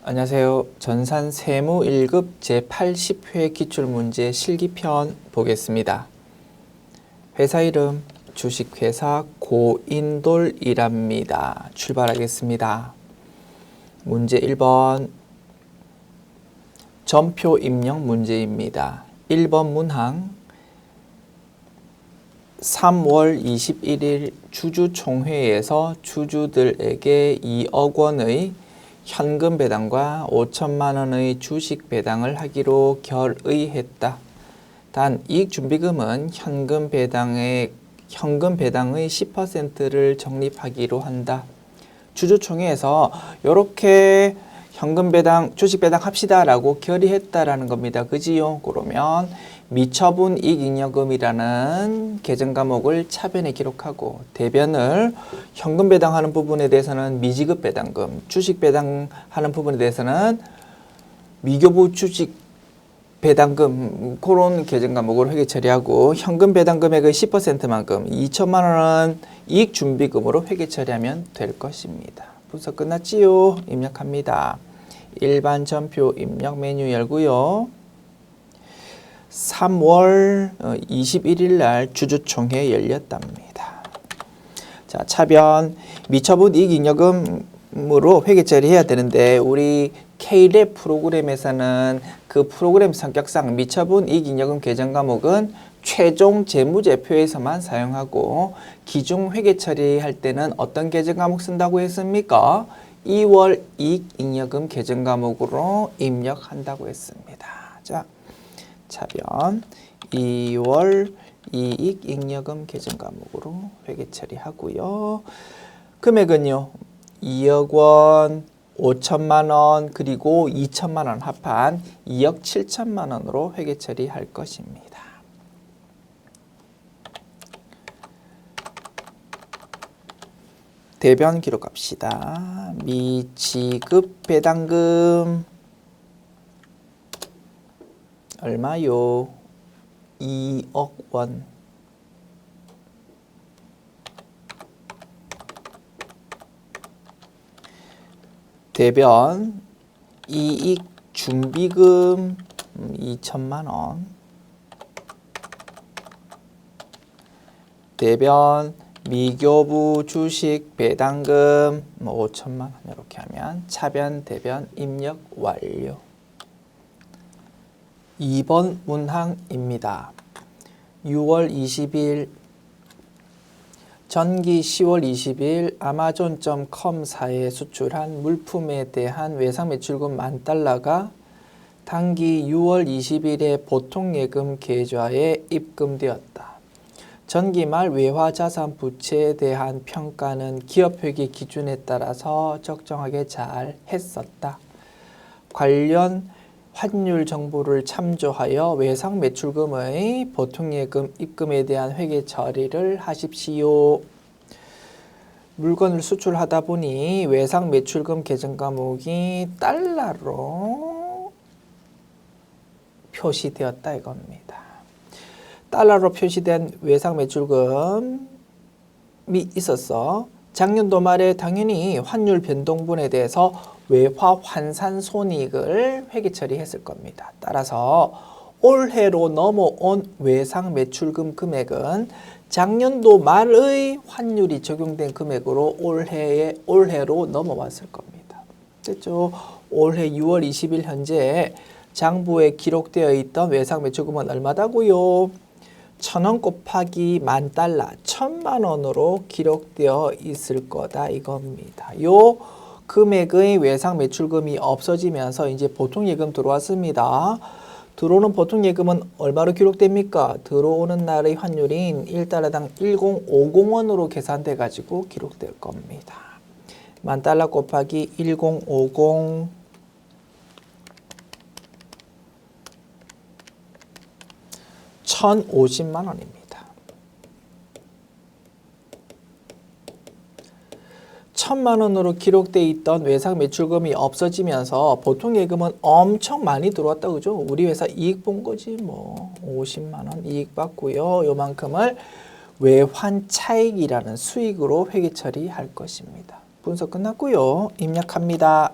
안녕하세요. 전산 세무 1급 제80회 기출문제 실기편 보겠습니다. 회사 이름 주식회사 고인돌이랍니다. 출발하겠습니다. 문제 1번 전표 입력 문제입니다. 1번 문항 3월 21일 주주총회에서 주주들에게 2억 원의 현금 배당과 5천만 원의 주식 배당을 하기로 결의했다. 단 이익준비금은 현금 배당의 10%를 적립하기로 한다. 주주총회에서 이렇게 현금 배당, 주식 배당 합시다 라고 결의했다라는 겁니다. 그지요? 그러면 미처분 이익잉여금이라는 계정 과목을 차변에 기록하고 대변을 현금 배당하는 부분에 대해서는 미지급 배당금, 주식 배당하는 부분에 대해서는 미교부 주식 배당금 그런 계정 과목을 회계 처리하고 현금 배당 금액의 10%만큼 2천만 원은 이익 준비금으로 회계 처리하면 될 것입니다. 분석 끝났지요? 입력합니다. 일반 전표 입력 메뉴 열고요. 3월 21일 날 주주총회 열렸답니다. 자, 차변 미처분 이익잉여금으로 회계 처리해야 되는데 우리 K랩 프로그램에서는 그 프로그램 성격상 미처분 이익잉여금 계정 과목은 최종 재무제표에서만 사용하고 기중 회계 처리할 때는 어떤 계정 과목 쓴다고 했습니까? 2월 이익잉여금 계정 과목으로 입력한다고 했습니다. 자, 차변 2월 이익잉여금 계정 과목으로 회계 처리하고요. 금액은요. 2억 원, 5천만 원, 그리고 2천만 원 합한 2억 7천만 원으로 회계 처리할 것입니다. 대변 기록합시다. 미지급 배당금 얼마요? 2억 원. 대변 이익 준비금 2천만 원. 대변 미교부 주식 배당금 5천만 원 이렇게 하면 차변 대변 입력 완료. 2번 문항입니다. 6월 20일 전기 10월 20일 아마존.com사에 수출한 물품에 대한 외상 매출금 $10,000가 당기 6월 20일에 보통예금 계좌에 입금되었다. 전기 말 외화자산 부채에 대한 평가는 기업회계 기준에 따라서 적정하게 잘 했었다. 관련 환율 정보를 참조하여 외상 매출금의 보통예금 입금에 대한 회계 처리를 하십시오. 물건을 수출하다 보니 외상 매출금 계정 과목이 달러로 표시되었다 이겁니다. 달러로 표시된 외상 매출금이 있었어. 작년도 말에 당연히 환율 변동분에 대해서 외화 환산 손익을 회계 처리했을 겁니다. 따라서 올해로 넘어온 외상 매출금 금액은 작년도 말의 환율이 적용된 금액으로 올해로 넘어왔을 겁니다. 됐죠? 올해 6월 20일 현재 장부에 기록되어 있던 외상 매출금은 얼마다고요? 1,000원 곱하기 $10,000, 1,000만 원으로 기록되어 있을 거다 이겁니다. 요 금액의 외상 매출금이 없어지면서 이제 보통예금 들어왔습니다. 들어오는 보통예금은 얼마로 기록됩니까? 들어오는 날의 환율인 1달러당 1050원으로 계산돼 가지고 기록될 겁니다. $10,000 곱하기 1050 1,050만 원입니다. 1,000만 원으로 기록되어 있던 외상 매출금이 없어지면서 보통예금은 엄청 많이 들어왔다 그죠? 우리 회사 이익 본 거지 뭐 50만 원 이익 받고요. 요만큼을 외환 차익이라는 수익으로 회계 처리할 것입니다. 분석 끝났고요. 입력합니다.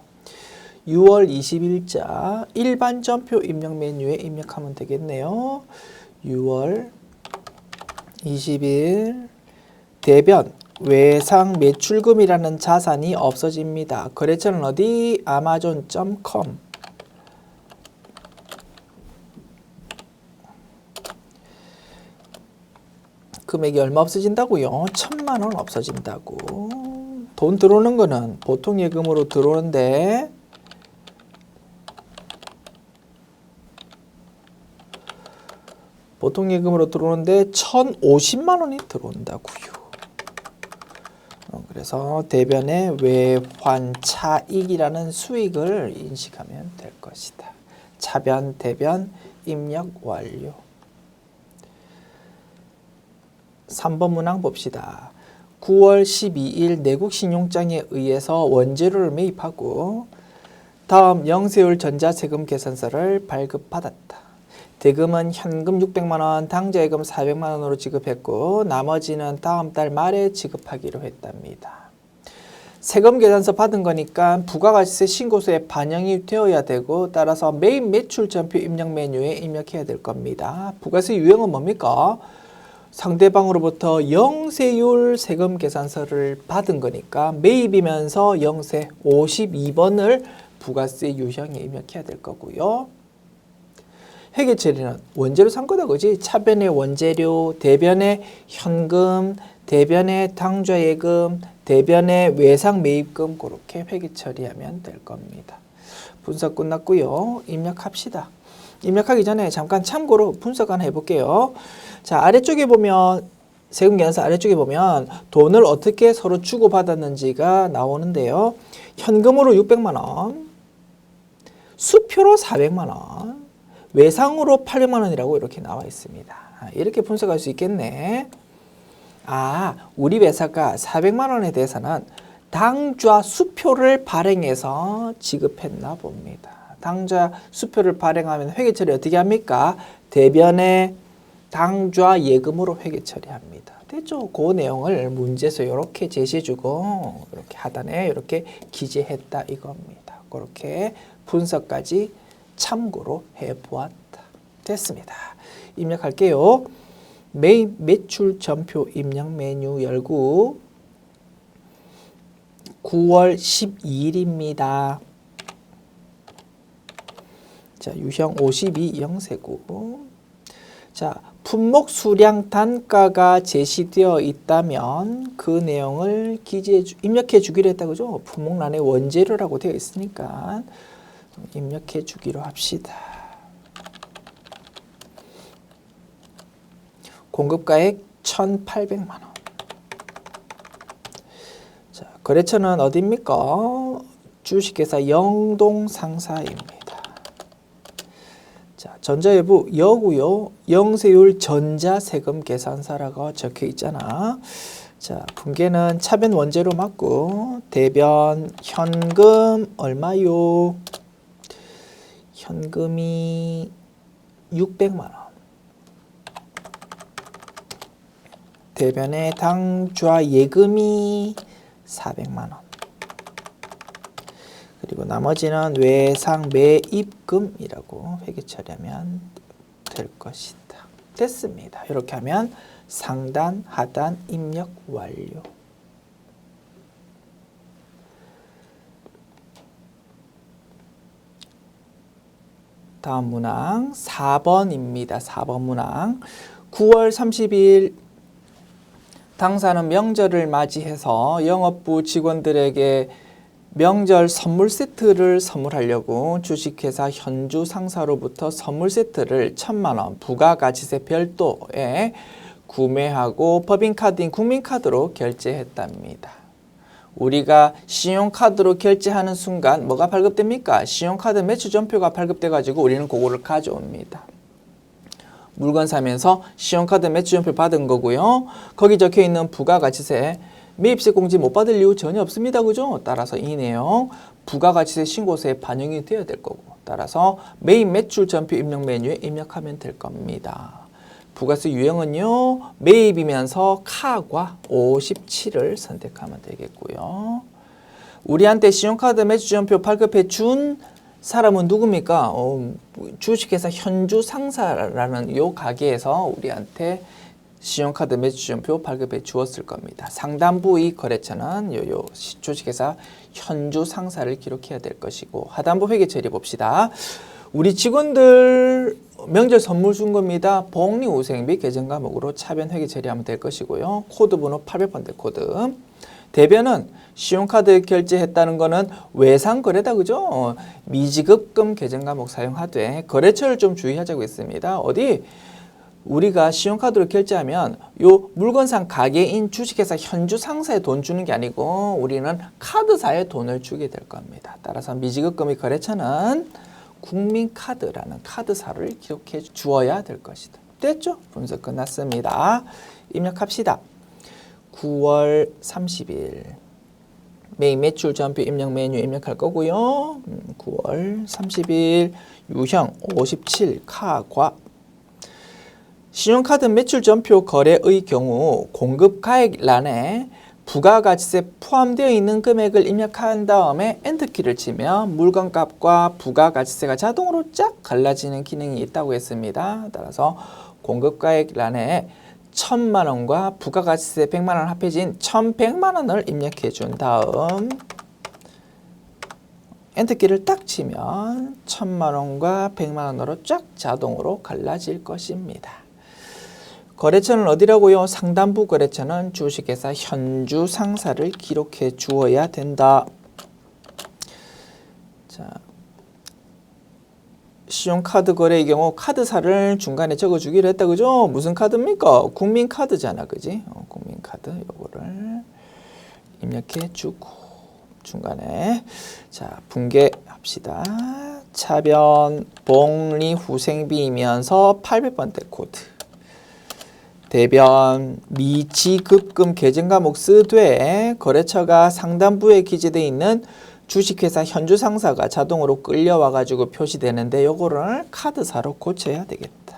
6월 20일자 일반 전표 입력 메뉴에 입력하면 되겠네요. 6월 20일 대변 외상 매출금이라는 자산이 없어집니다. 거래처는 어디? amazon.com. 금액이 얼마 없어진다고요? 1,000만 원 없어진다고. 돈 들어오는 거는 보통 예금으로 들어오는데 보통 예금으로 들어오는데 1,050만 원이 들어온다고요. 그래서 대변의 외환 차익이라는 수익을 인식하면 될 것이다. 차변, 대변, 입력 완료. 3번 문항 봅시다. 9월 12일 내국신용장에 의해서 원재료를 매입하고 다음 영세율 전자세금 계산서를 발급받았다. 대금은 현금 600만 원, 당좌예금 400만 원으로 지급했고 나머지는 다음 달 말에 지급하기로 했답니다. 세금 계산서 받은 거니까 부가가치세 신고서에 반영이 되어야 되고 따라서 매입 매출 전표 입력 메뉴에 입력해야 될 겁니다. 부가세 유형은 뭡니까? 상대방으로부터 영세율 세금 계산서를 받은 거니까 매입이면서 영세 52번을 부가세 유형에 입력해야 될 거고요. 회계 처리는 원재료 산 거다 그지? 차변의 원재료, 대변의 현금, 대변의 당좌예금, 대변의 외상 매입금 그렇게 회계 처리하면 될 겁니다. 분석 끝났고요. 입력합시다. 입력하기 전에 잠깐 참고로 분석 하나 해볼게요. 자, 아래쪽에 보면 세금 계산서 아래쪽에 보면 돈을 어떻게 서로 주고받았는지가 나오는데요. 현금으로 600만 원, 수표로 400만 원, 외상으로 800만 원이라고 이렇게 나와 있습니다. 이렇게 분석할 수 있겠네. 우리 회사가 400만 원에 대해서는 당좌 수표를 발행해서 지급했나 봅니다. 당좌 수표를 발행하면 회계 처리 어떻게 합니까? 대변의 당좌 예금으로 회계 처리합니다. 됐죠? 그 내용을 문제에서 이렇게 제시해주고 이렇게 하단에 이렇게 기재했다 이겁니다. 그렇게 분석까지 참고로 해보았다. 됐습니다. 입력할게요. 매입 매출 전표 입력 메뉴 열고 9월 12일입니다. 자, 유형 52 영세고. 자, 품목 수량 단가가 제시되어 있다면 그 내용을 입력해 주기로 했다 그죠? 품목란에 원재료라고 되어 있으니까 입력해 주기로 합시다. 공급가액 1,800만 원. 자, 거래처는 어디입니까? 주식회사 영동상사입니다. 자, 전자예부 여고요. 영세율 전자세금 계산서라고 적혀 있잖아. 자, 분계는 차변 원재료 맞고 대변 현금 얼마요? 현금이 600만 원. 대변의 당좌 예금이 400만 원. 그리고 나머지는 외상 매입금이라고 회계 처리하면 될 것이다. 됐습니다. 이렇게 하면 상단, 하단 입력 완료. 다음 문항 4번입니다. 4번 문항. 9월 30일 당사는 명절을 맞이해서 영업부 직원들에게 명절 선물 세트를 선물하려고 주식회사 현주 상사로부터 선물 세트를 1,000만 원 부가가치세 별도에 구매하고 법인카드인 국민카드로 결제했답니다. 우리가 신용카드로 결제하는 순간 뭐가 발급됩니까? 신용카드 매출전표가 발급돼 가지고 우리는 그거를 가져옵니다. 물건 사면서 신용카드 매출전표 받은 거고요. 거기 적혀 있는 부가가치세 매입세 공지 못 받을 이유 전혀 없습니다. 그죠? 따라서 이 내용 부가가치세 신고서에 반영이 되어야 될 거고 따라서 매입 매출전표 입력 메뉴에 입력하면 될 겁니다. 부가세 유형은요. 매입이면서 카과 57을 선택하면 되겠고요. 우리한테 신용카드 매출전표 발급해 준 사람은 누굽니까? 주식회사 현주 상사라는 요 가게에서 우리한테 신용카드 매출전표 발급해 주었을 겁니다. 상단부 이 거래처는 요 주식회사 현주 상사를 기록해야 될 것이고, 하단부 회계 처리 봅시다. 우리 직원들 명절 선물 준 겁니다. 복리후생비 계정 과목으로 차변 회계 처리하면 될 것이고요. 코드 번호 800번대 코드. 대변은 신용카드 결제했다는 거는 외상거래다, 그죠? 미지급금 계정 과목 사용하되 거래처를 좀 주의하자고 했습니다. 어디? 우리가 신용카드로 결제하면 요 물건상 가게인 주식회사 현주 상사에 돈 주는 게 아니고 우리는 카드사에 돈을 주게 될 겁니다. 따라서 미지급금의 거래처는 국민카드라는 카드사를 기록해 주어야 될 것이다. 됐죠? 분석 끝났습니다. 입력합시다. 9월 30일 메인 매출 전표 입력 메뉴 입력할 거고요. 9월 30일 유형 57 카과 신용카드 매출 전표 거래의 경우 공급가액란에 부가가치세 포함되어 있는 금액을 입력한 다음에 엔터키를 치면 물건값과 부가가치세가 자동으로 쫙 갈라지는 기능이 있다고 했습니다. 따라서 공급가액란에 1,000만 원과 부가가치세 100만 원 합해진 1,100만 원을 입력해 준 다음 엔터키를 딱 치면 1,000만 원과 100만 원으로 쫙 자동으로 갈라질 것입니다. 거래처는 어디라고요? 상단부 거래처는 주식회사 현주 상사를 기록해 주어야 된다. 자, 신용카드 거래의 경우 카드사를 중간에 적어주기로 했다, 그죠? 무슨 카드입니까? 국민카드잖아, 그지? 국민카드 요거를 입력해 주고 중간에 자 분개합시다. 차변 복리후생비이면서 800번대 코드. 대변 미지급금 계정 과목 쓰되 거래처가 상단부에 기재되어 있는 주식회사 현주 상사가 자동으로 끌려와 가지고 표시되는데 요거를 카드사로 고쳐야 되겠다.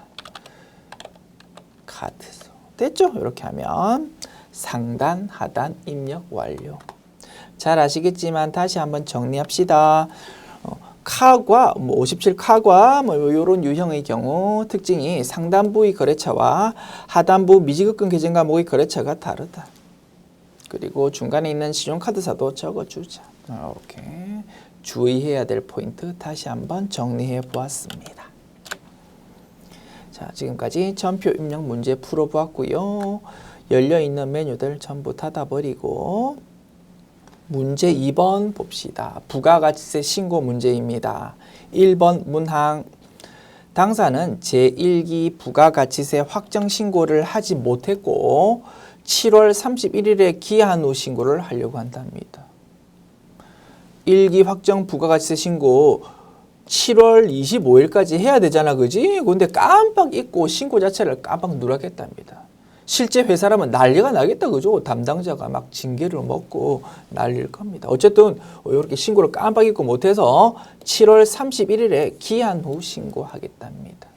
카드사. 됐죠? 이렇게 하면 상단 하단 입력 완료. 잘 아시겠지만 다시 한번 정리합시다. 카과 57 카과 이런 유형의 경우 특징이 상단부의 거래처와 하단부 미지급금 계정 과목의 거래처가 다르다. 그리고 중간에 있는 신용카드사도 적어주자. 이렇게 주의해야 될 포인트 다시 한번 정리해 보았습니다. 자, 지금까지 전표 입력 문제 풀어보았고요. 열려있는 메뉴들 전부 닫아버리고 문제 2번 봅시다. 부가가치세 신고 문제입니다. 1번 문항. 당사는 제1기 부가가치세 확정 신고를 하지 못했고 7월 31일에 기한 후 신고를 하려고 한답니다. 1기 확정 부가가치세 신고 7월 25일까지 해야 되잖아, 그지? 근데 깜빡 잊고 신고 자체를 깜빡 누락했답니다. 실제 회사라면 난리가 나겠다, 그죠? 담당자가 막 징계를 먹고 난릴 겁니다. 어쨌든 이렇게 신고를 깜빡 잊고 못해서 7월 31일에 기한 후 신고하겠답니다.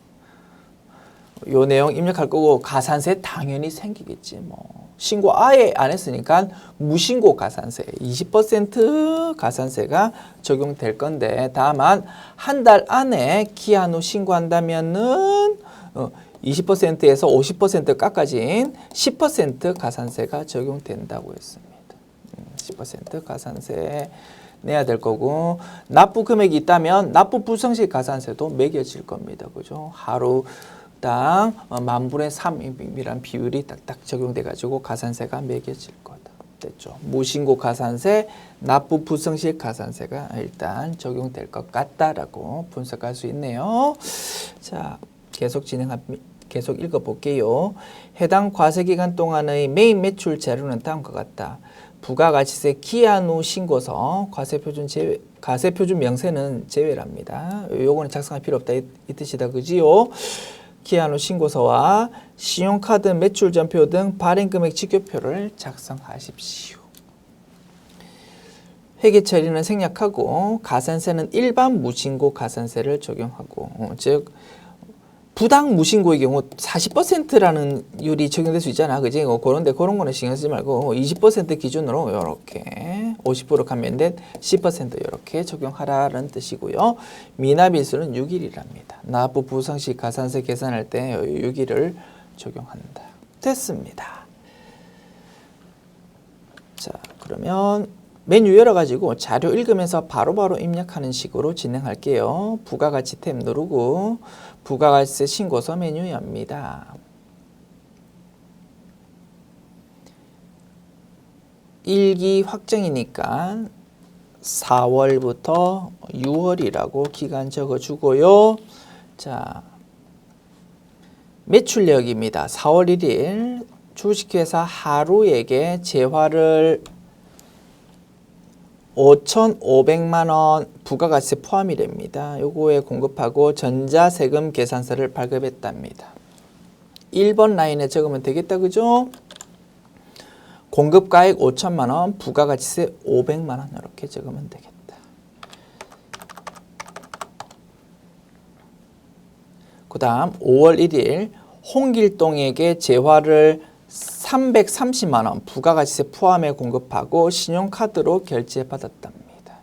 요 내용 입력할 거고 가산세 당연히 생기겠지 뭐. 신고 아예 안 했으니까 무신고 가산세 20% 가산세가 적용될 건데 다만 한 달 안에 기한 후 신고한다면은 20%에서 50% 깎아진 10% 가산세가 적용된다고 했습니다. 10% 가산세 내야 될 거고 납부 금액이 있다면 납부 불성실 가산세도 매겨질 겁니다. 그죠? 하루당 10,000분의 3이란 비율이 딱딱 적용돼 가지고 가산세가 매겨질 거다. 됐죠? 무신고 가산세, 납부 불성실 가산세가 일단 적용될 것 같다라고 분석할 수 있네요. 자, 계속 읽어볼게요. 해당 과세기간 동안의 메인 매출 자료는 다음과 같다. 부가가치세 기한 후 신고서 과세표준 명세는 제외랍니다. 요거는 작성할 필요 없다 이 뜻이다, 그지요? 기한 후 신고서와 신용카드 매출 전표 등 발행금액 직교표를 작성하십시오. 회계 처리는 생략하고 가산세는 일반 무신고 가산세를 적용하고 즉 부당 무신고의 경우 40%라는 율이 적용될 수 있잖아. 그지? 그런데 그런 거는 신경 쓰지 말고 20% 기준으로 이렇게 50% 감면된 10% 이렇게 적용하라는 뜻이고요. 미납일수는 6일이랍니다. 납부 부상시 가산세 계산할 때 6일을 적용한다. 됐습니다. 자, 그러면 메뉴 열어가지고 자료 읽으면서 바로바로 입력하는 식으로 진행할게요. 부가가치 탭 누르고 부가가치세 신고서 메뉴 엽니다. 일기 확정이니까 4월부터 6월이라고 기간 적어주고요. 자, 매출 내역입니다. 4월 1일 주식회사 하루에게 재화를 5,500만 원 부가가치세 포함이랍니다. 요거에 공급하고 전자세금 계산서를 발급했답니다. 1번 라인에 적으면 되겠다. 그죠? 공급가액 5천만 원, 부가가치세 500만 원 이렇게 적으면 되겠다. 그 다음 5월 1일 홍길동에게 재화를 330만 원 부가가치세 포함에 공급하고 신용카드로 결제받았답니다.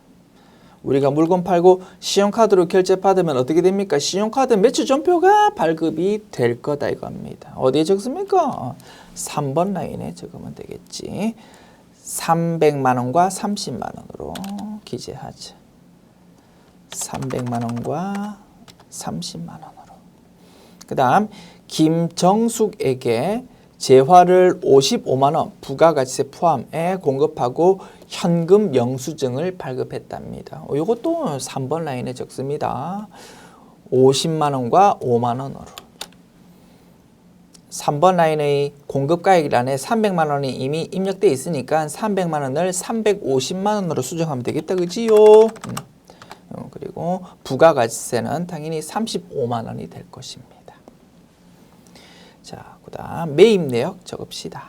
우리가 물건 팔고 신용카드로 결제받으면 어떻게 됩니까? 신용카드 매출전표가 발급이 될 거다 이겁니다. 어디에 적습니까? 3번 라인에 적으면 되겠지. 300만 원과 30만 원으로 기재하자. 300만 원과 30만 원으로. 그 다음 김정숙에게 재화를 55만 원 부가가치세 포함에 공급하고 현금 영수증을 발급했답니다. 이것도 3번 라인에 적습니다. 50만 원과 5만 원으로. 3번 라인의 공급가액란에 300만 원이 이미 입력되어 있으니까 300만 원을 350만 원으로 수정하면 되겠다. 그지요? 그리고 부가가치세는 당연히 35만 원이 될 것입니다. 자, 그 다음 매입 내역 적읍시다.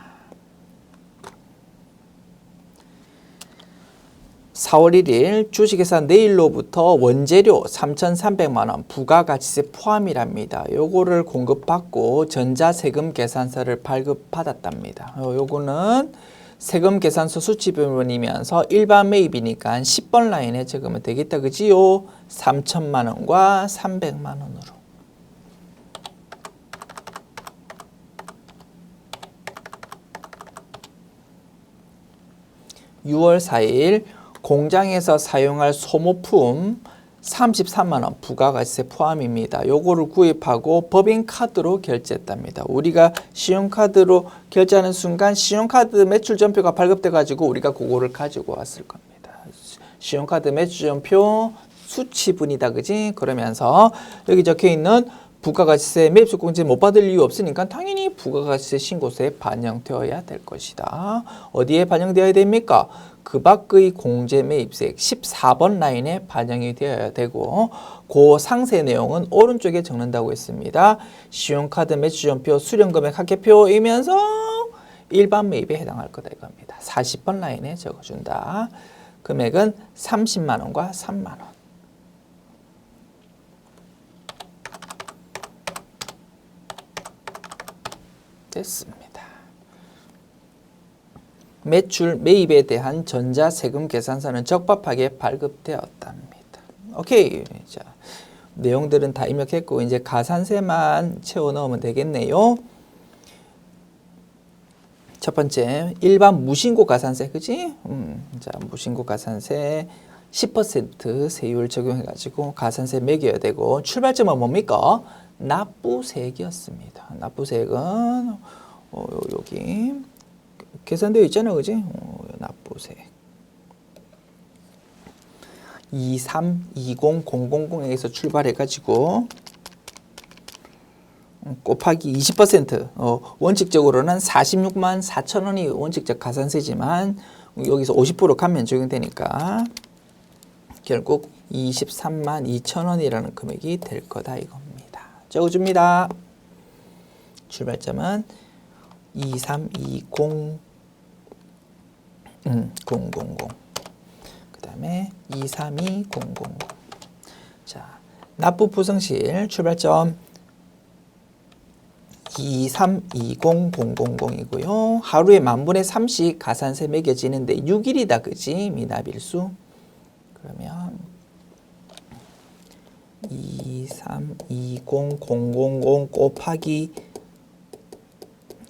4월 1일 주식회사 내일로부터 원재료 3,300만 원 부가가치세 포함이랍니다. 요거를 공급받고 전자세금 계산서를 발급받았답니다. 요거는 세금 계산서 수치변이면서 일반 매입이니까 10번 라인에 적으면 되겠다. 그지요? 3천만 원과 300만 원으로. 6월 4일 공장에서 사용할 소모품 33만 원 부가가치세 포함입니다. 요거를 구입하고 법인카드로 결제했답니다. 우리가 신용카드로 결제하는 순간 신용카드 매출전표가 발급돼 가지고 우리가 그거를 가지고 왔을 겁니다. 신용카드 매출전표 수치분이다. 그지? 그러면서 여기 적혀있는 부가가치세 매입수공제 못 받을 이유 없으니까 당연히 부가가치세 신고서에 반영되어야 될 것이다. 어디에 반영되어야 됩니까? 그 밖의 공제 매입세액 14번 라인에 반영이 되어야 되고 그 상세 내용은 오른쪽에 적는다고 했습니다. 신용카드 매출전표 수령금액 합계표이면서 일반 매입에 해당할 거다 이겁니다. 40번 라인에 적어준다. 금액은 30만 원과 3만 원. 됐습니다. 매출 매입에 대한 전자세금 계산서는 적법하게 발급되었답니다. 오케이. 자, 내용들은 다 입력했고 이제 가산세만 채워 넣으면 되겠네요. 첫 번째 일반 무신고 가산세, 그지? 자, 무신고 가산세 10% 세율 적용해 가지고 가산세 매겨야 되고 출발점은 뭡니까? 납부세액이었습니다. 납부세액은 여기 계산되어 있잖아요, 그지? 납부세액 2320000에서 출발해 가지고 곱하기 20% 원칙적으로는 46만 4천 원이 원칙적 가산세지만 여기서 50% 감면 적용되니까 결국 23만 2천 원이라는 금액이 될 거다 이겁니다. 적어줍니다. 출발점은 2320 000 그 다음에 232000. 자, 납부 부성실 출발점 2320000이고요. 하루에 10,000분의 3씩 가산세 매겨지는데 6일이다. 그지? 미납일수. 그러면 2320000 곱하기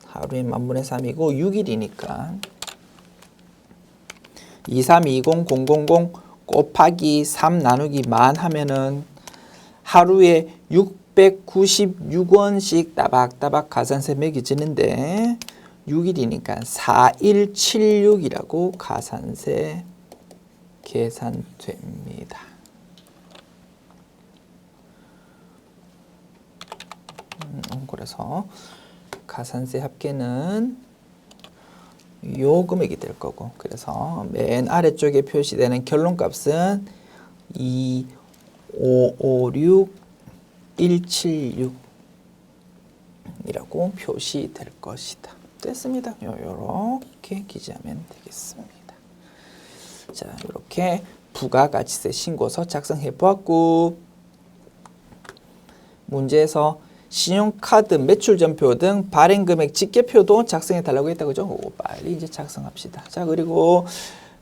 하루에 10,000분의 3이고 6일이니까 2320000 곱하기 3 나누기 10,000 하면은 하루에 696원씩 따박따박 가산세 매겨지는데 6일이니까 4176이라고 가산세 계산됩니다. 그래서 가산세 합계는 요 금액이 될 거고, 그래서 맨 아래쪽에 표시되는 결론값은 2556,176이라고 표시될 것이다. 됐습니다. 요렇게 기재하면 되겠습니다. 자, 이렇게 부가가치세 신고서 작성해 보았고, 문제에서 신용카드 매출전표 등 발행금액 집계표도 작성해 달라고 했다. 그죠? 빨리 이제 작성합시다. 자, 그리고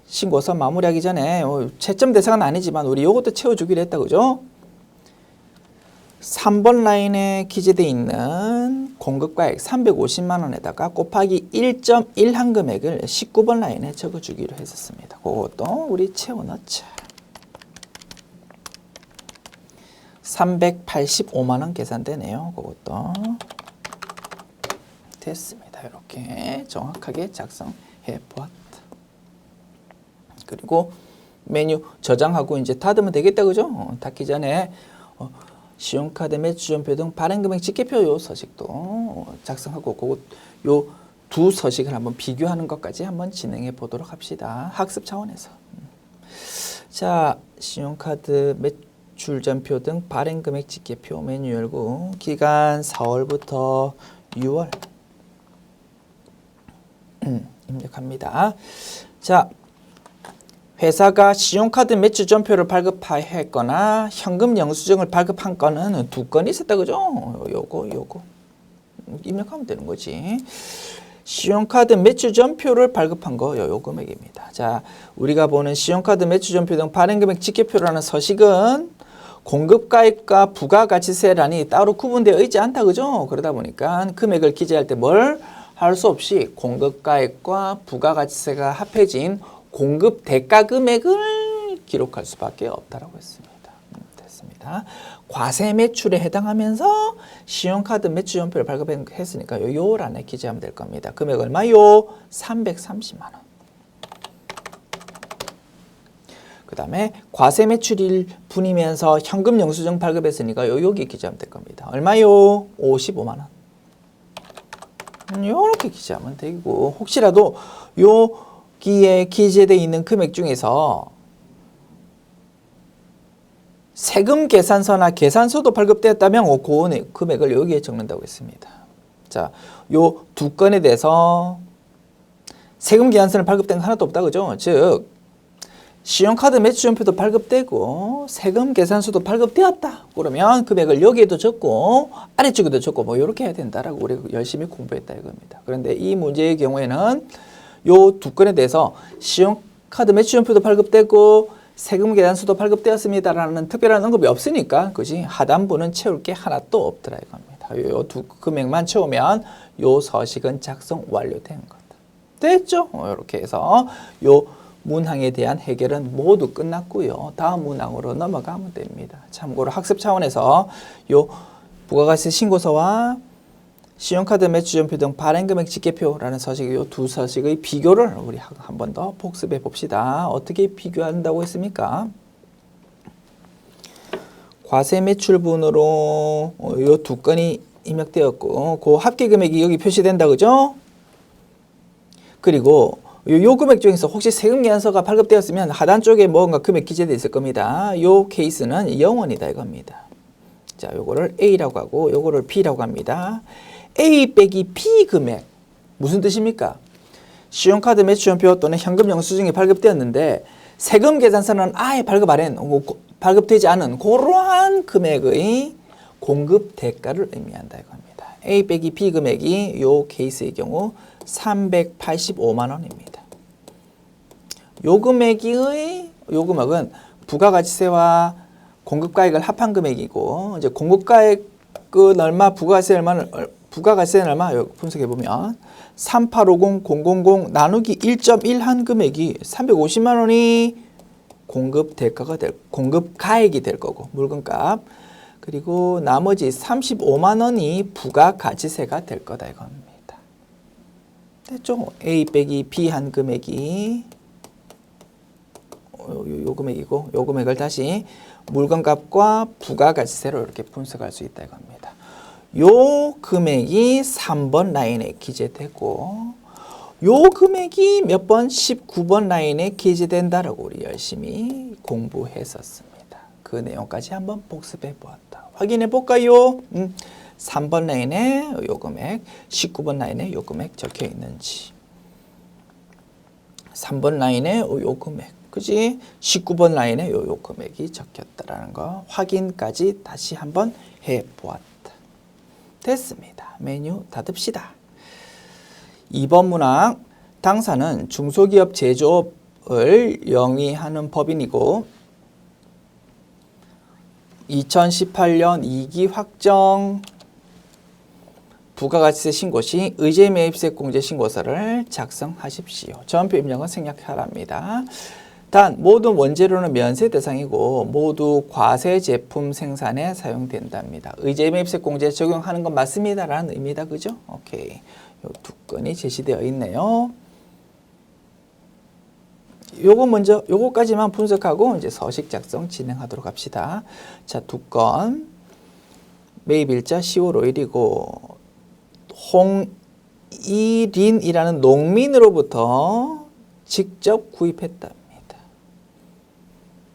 신고서 마무리하기 전에 채점 대상은 아니지만 우리 요것도 채워주기로 했다. 그죠? 3번 라인에 기재되어 있는 공급가액 350만 원에다가 곱하기 1.1 한 금액을 19번 라인에 적어주기로 했었습니다. 그것도 우리 채워넣자. 385만 원 계산되네요. 그것도 됐습니다. 이렇게 정확하게 작성해 보았다. 그리고 메뉴 저장하고 이제 닫으면 되겠다. 그죠? 닫기 전에 신용카드 매출전표 등 발행금액 집계표 요 서식도 작성하고 그거 요 두 서식을 한번 비교하는 것까지 한번 진행해 보도록 합시다. 학습 차원에서. 자, 신용카드 매출전표 등 발행금액 집계표 메뉴 열고 기간 4월부터 6월 입력합니다. 자, 회사가 신용카드 매출전표를 발급했거나 현금 영수증을 발급한 건은 2건 있었다. 그죠? 요거 입력하면 되는 거지. 신용카드 매출전표를 발급한 거 요 금액입니다. 자, 우리가 보는 신용카드 매출전표 등 발행금액 집계표라는 서식은 공급가액과 부가가치세란이 따로 구분되어 있지 않다. 그죠? 그러다 보니까 금액을 기재할 때 뭘 할 수 없이 공급가액과 부가가치세가 합해진 공급 대가 금액을 기록할 수밖에 없다라고 했습니다. 됐습니다. 과세 매출에 해당하면서 신용카드 매출전표를 발급했으니까 요란에 기재하면 될 겁니다. 금액 얼마요? 330만 원. 그 다음에 과세 매출일 분이면서 현금 영수증 발급했으니까 여기 기재하면 될 겁니다. 얼마요? 55만 원. 요렇게 기재하면 되고, 혹시라도 여기에 기재되어 있는 금액 중에서 세금 계산서나 계산서도 발급되었다면 그 금액을 여기에 적는다고 했습니다. 자, 요 두 건에 대해서 세금 계산서는 발급된 거 하나도 없다. 그죠? 즉 신용카드 매출전표도 발급되고 세금 계산서도 발급되었다. 그러면 금액을 여기에도 적고 아래쪽에도 적고 뭐 이렇게 해야 된다라고 우리가 열심히 공부했다 이겁니다. 그런데 이 문제의 경우에는 요 두 건에 대해서 신용카드 매출전표도 발급되고 세금 계산서도 발급되었습니다라는 특별한 언급이 없으니까 그지 하단부는 채울 게 하나도 없더라 이겁니다. 요 두 금액만 채우면 요 서식은 작성 완료된 거다. 됐죠? 이렇게 해서 요 문항에 대한 해결은 모두 끝났고요. 다음 문항으로 넘어가면 됩니다. 참고로 학습 차원에서 요 부가가치 신고서와 신용카드 매출전표 등 발행금액 집계표라는 서식, 요 두 서식의 비교를 우리 한 번 더 복습해 봅시다. 어떻게 비교한다고 했습니까? 과세 매출분으로 요 두 건이 입력되었고, 그 합계금액이 여기 표시된다, 그죠? 그리고 요 금액 중에서 혹시 세금 계산서가 발급되었으면 하단 쪽에 뭔가 금액 기재되어 있을 겁니다. 요 케이스는 0원이다 이겁니다. 자, 요거를 A라고 하고 요거를 B라고 합니다. A 빼기 B 금액 무슨 뜻입니까? 신용카드 매출전표 또는 현금 영수증이 발급되었는데 세금 계산서는 아예 발급되지 않은 그러한 금액의 공급 대가를 의미한다 이겁니다. A 빼기 B 금액이 요 케이스의 경우 385만 원입니다. 요 금액은 부가가치세와 공급가액을 합한 금액이고, 이제 공급가액은 얼마, 부가가치세는 얼마? 여기 분석해 보면 3850000 나누기 1.1 한 금액이 350만 원이 공급가액이 될 거고, 물건값. 그리고 나머지 35만 원이 부가가치세가 될 거다 이겁니다. 됐죠? A 빼기 B 한 금액이 요 금액이고, 요 금액을 다시 물건값과 부가가치세로 이렇게 분석할 수 있다 이겁니다. 요 금액이 3번 라인에 기재되고, 요 금액이 몇 번? 19번 라인에 기재된다라고 우리 열심히 공부했었습니다. 그 내용까지 한번 복습해 보았다. 확인해 볼까요? 3번 라인에 요 금액, 19번 라인에 요 금액 적혀 있는지. 3번 라인에 요 금액, 그지? 19번 라인에 요 금액이 적혔다라는 거 확인까지 다시 한번 해 보았다. 됐습니다. 메뉴 닫읍시다. 2번 문항, 당사는 중소기업 제조업을 영위하는 법인이고 2018년 2기 확정 부가가치세 신고 시 의제매입세 공제 신고서를 작성하십시오. 전표 입력은 생략하랍니다. 단 모든 원재료는 면세 대상이고 모두 과세 제품 생산에 사용된답니다. 의제매입세 공제 적용하는 건 맞습니다 라는 의미다. 그죠? 오케이. 요 두 건이 제시되어 있네요. 요거까지만 분석하고 이제 서식 작성 진행하도록 합시다. 자, 두 건. 매입일자 10월 5일이고 홍일인이라는 농민으로부터 직접 구입했답니다.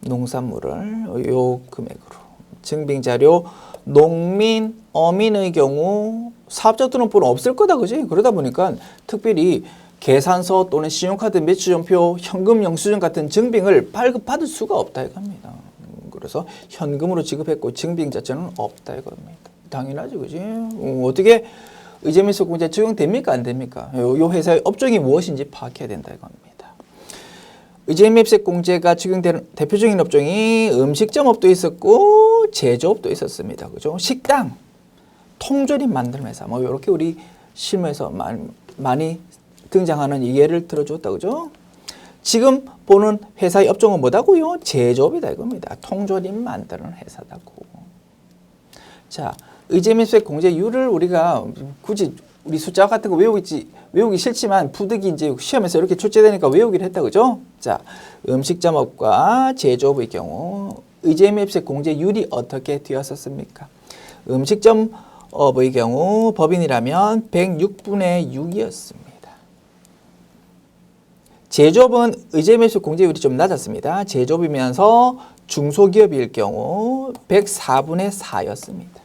농산물을 요 금액으로. 증빙자료 농민, 어민의 경우 사업자 등록번호 없을 거다, 그지? 그러다 보니까 특별히 계산서 또는 신용카드 매출전표, 현금 영수증 같은 증빙을 발급받을 수가 없다 이겁니다. 그래서 현금으로 지급했고 증빙 자체는 없다 이겁니다. 당연하죠, 그지? 어떻게 의제매입세 공제 적용됩니까, 안 됩니까? 요 회사의 업종이 무엇인지 파악해야 된다 이겁니다. 의제매입세 공제가 적용되는 대표적인 업종이 음식점업도 있었고 제조업도 있었습니다. 그죠? 식당, 통조림 만드는 회사, 뭐 이렇게 우리 실무에서 많이 등장하는 예를 들어줬다. 그죠? 지금 보는 회사의 업종은 뭐다고요? 제조업이다 이겁니다. 통조림 만드는 회사다고. 자, 의제매입세 공제율을 우리가 굳이 우리 숫자 같은 거 외우기 싫지만 부득이 이제 시험에서 이렇게 출제되니까 외우기를 했다. 그죠? 자, 음식점업과 제조업의 경우 의제매입세 공제율이 어떻게 되었었습니까? 음식점업의 경우 법인이라면 106분의 6이었습니다. 제조업은 의제매입세 공제율이 좀 낮았습니다. 제조업이면서 중소기업일 경우 104분의 4였습니다.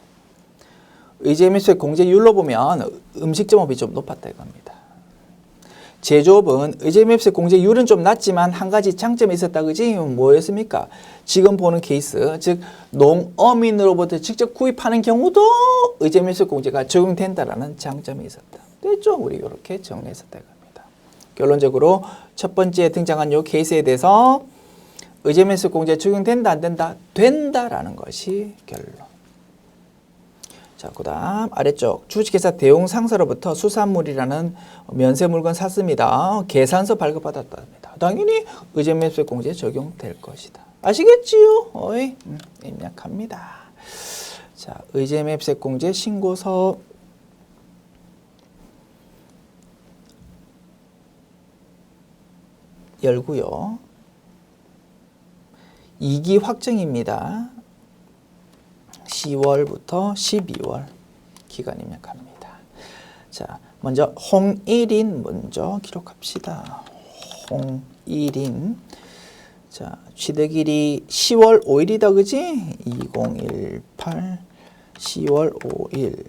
의제매입세 공제율로 보면 음식점업이 좀 높았다 이겁니다. 제조업은 의제매입세 공제율은 좀 낮지만 한 가지 장점이 있었다. 그지? 뭐였습니까? 지금 보는 케이스, 즉 농어민으로부터 직접 구입하는 경우도 의제매입세 공제가 적용된다라는 장점이 있었다. 됐죠? 우리 이렇게 정리했었다 이겁니다. 결론적으로 첫 번째 등장한 이 케이스에 대해서 의제매입세 공제 적용된다 안 된다? 된다라는 것이 결론. 자, 그 다음 아래쪽 주식회사 대웅상사로부터 수산물이라는 면세 물건 샀습니다. 계산서 발급받았답니다. 당연히 의제매입세 공제 적용될 것이다. 아시겠지요? 어이, 입력합니다. 자, 의제매입세 공제 신고서 열고요. 2기 확정입니다. 10월부터 12월 기간 입력합니다. 자, 먼저 홍일인 먼저 기록합시다. 홍일인. 자, 취득일이 10월 5일이다. 그지? 2018 10월 5일.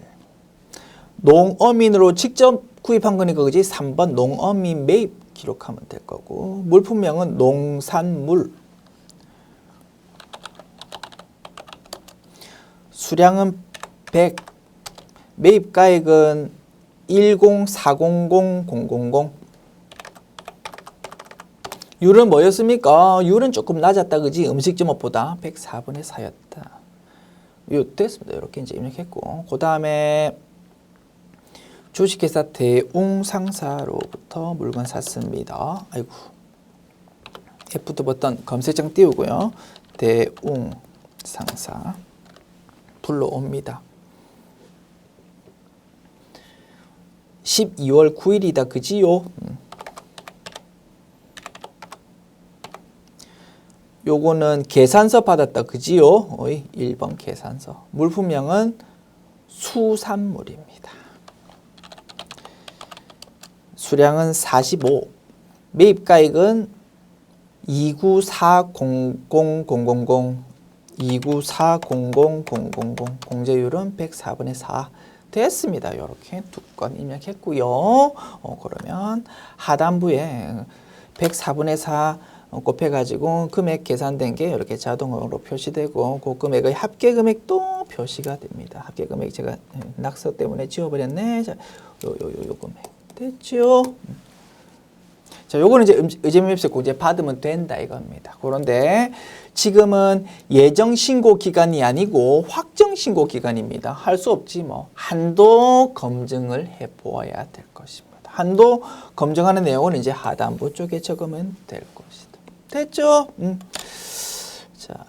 농어민으로 직접 구입한 거니까 그지? 3번 농어민 매입 기록하면 될 거고, 물품명은 농산물. 수량은 100, 매입가액은 10400,000. 율은 뭐였습니까? 율은 조금 낮았다, 그지? 음식점업보다 104분의 4였다. 요 됐습니다. 이렇게 이제 입력했고, 그 다음에 주식회사 대웅상사로부터 물건 샀습니다. 아이고, F2 버튼 검색창 띄우고요. 대웅상사 불러옵니다. 12월 9일이다, 그지요? 요거는 계산서 받았다, 그지요? 어이, 1번 계산서. 물품량은 수산물입니다. 수량은 45. 매입가액은 29400,000. 29400,000. 공제율은 104분의 4. 됐습니다. 이렇게 두 건 입력했고요. 그러면 하단부에 104분의 4 곱해가지고 금액 계산된 게 이렇게 자동으로 표시되고 그 금액의 합계 금액도 표시가 됩니다. 합계 금액 제가 낙서 때문에 지워버렸네. 자, 요 금액 됐죠? 자, 요거는 이제 의제매입세 공제 받으면 된다 이겁니다. 그런데 지금은 예정 신고 기간이 아니고 확정 신고 기간입니다. 할 수 없지 뭐. 한도 검증을 해 보아야 될 것입니다. 한도 검증하는 내용은 이제 하단부 쪽에 적으면 될 것이다. 됐죠? 자,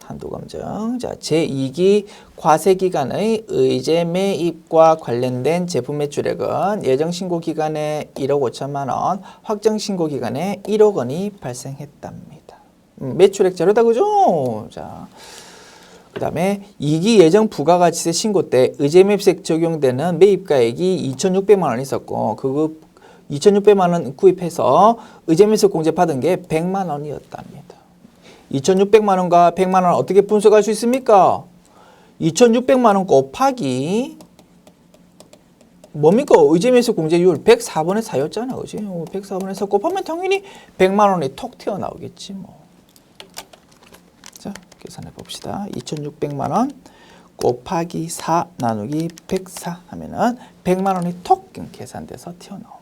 한도 검증. 자, 제2기 과세기간의 의제 매입과 관련된 제품 매출액은 예정 신고 기간에 1억 5천만 원, 확정 신고 기간에 1억 원이 발생했답니다. 매출액 자료다, 그죠? 자, 그 다음에 2기 예정 부가가치세 신고 때 의제매입세 적용되는 매입가액이 2,600만 원 있었고, 그 2,600만 원 구입해서 의제매입세 공제 받은 게 100만 원이었답니다. 2,600만 원과 100만 원 어떻게 분석할 수 있습니까? 2,600만 원 곱하기 뭡니까? 의제매입세 공제율 104분의 4였잖아, 그지? 104분의 4 곱하면 당연히 100만 원이 톡 튀어나오겠지 뭐. 자, 계산해 봅시다. 2,600만 원 곱하기 4 나누기 104 하면은 100만 원이 톡 계산돼서 튀어나옵니다.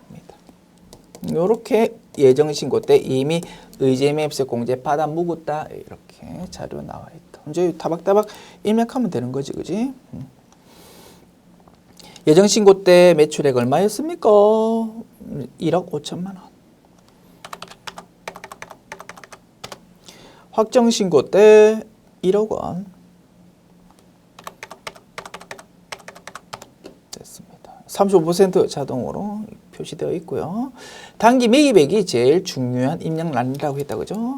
이렇게 예정 신고 때 이미 의제매입세 공제 받아 묵었다, 이렇게 자료 나와 있다. 이제 타박타박 입력하면 되는 거지, 그지? 예정 신고 때 매출액 얼마였습니까? 1억 5천만 원. 확정 신고 때 1억 원. 됐습니다. 35% 자동으로 표시되어 있고요. 단기 매입액이 제일 중요한 입력란이라고 했다, 그죠?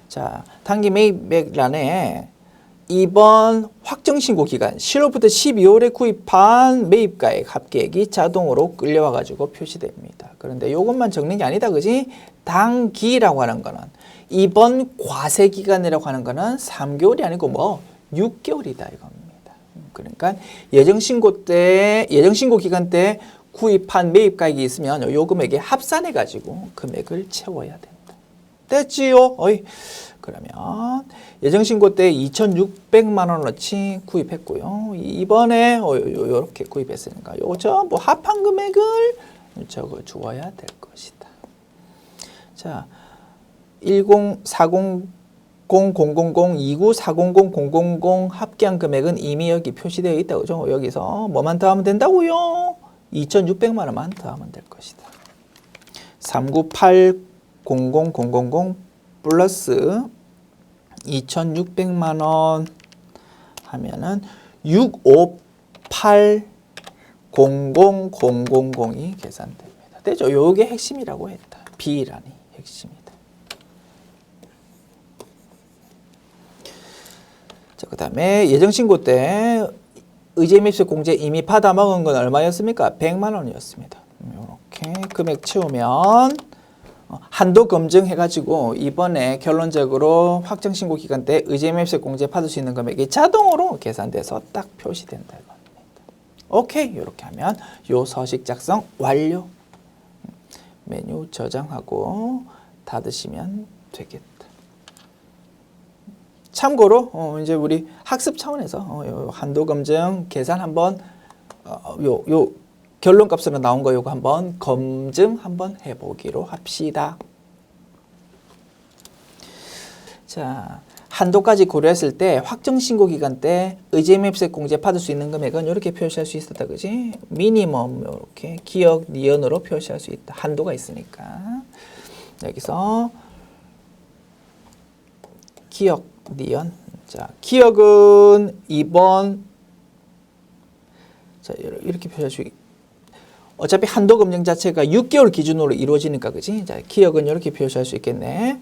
자, 단기 매입액란에 이번 확정 신고 기간 10월부터 12월에 구입한 매입가액 합계액이 자동으로 끌려와 가지고 표시됩니다. 그런데 이것만 적는 게 아니다, 그지? 단기라고 하는 거는 이번 과세 기간이라고 하는 거는 3개월이 아니고 뭐 6개월이다 이겁니다. 그러니까 예정 신고 기간 때 구입한 매입가액이 있으면 요 금액에 합산해 가지고 금액을 채워야 된다. 됐지요? 어이. 그러면 예정 신고 때 2,600만 원어치 구입했고요. 이번에 요렇게 구입했으니까 요거 전부 합한 금액을 적어 주어야 될 것이다. 자, 10400,000,29400,000 합계한 금액은 이미 여기 표시되어 있다, 그죠? 여기서 뭐만 더하면 된다고요? 2,600만 원만 더하면 될 것이다. 398,000,000 플러스 2,600만 원 하면은 658,000,000이 계산됩니다. 되죠? 요게 핵심이라고 했다. B란이 핵심이다. 자, 그 다음에 예정 신고 때 의제매입세 공제 이미 받아 먹은 건 얼마였습니까? 100만 원이었습니다. 이렇게 금액 채우면 한도 검증해가지고 이번에 결론적으로 확정 신고 기간 때 의제매입세 공제 받을 수 있는 금액이 자동으로 계산돼서 딱 표시된다 이겁니다. 오케이, 이렇게 하면 요 서식 작성 완료. 메뉴 저장하고 닫으시면 되겠다. 참고로 이제 우리 학습 차원에서 한도 검증 계산 한번 요 결론값으로 나온 거 요거 한번 검증 한번 해보기로 합시다. 자, 한도까지 고려했을 때 확정 신고 기간 때 의제매입세 공제 받을 수 있는 금액은 이렇게 표시할 수 있었다, 그지? 미니멈 이렇게 기억 니은으로 표시할 수 있다. 한도가 있으니까 여기서 기억 니은. 자, 기억은 2번. 자, 이렇게 표시할 수 있. 어차피 한도 검증 자체가 6개월 기준으로 이루어지니까, 그지? 자, 기억은 이렇게 표시할 수 있겠네.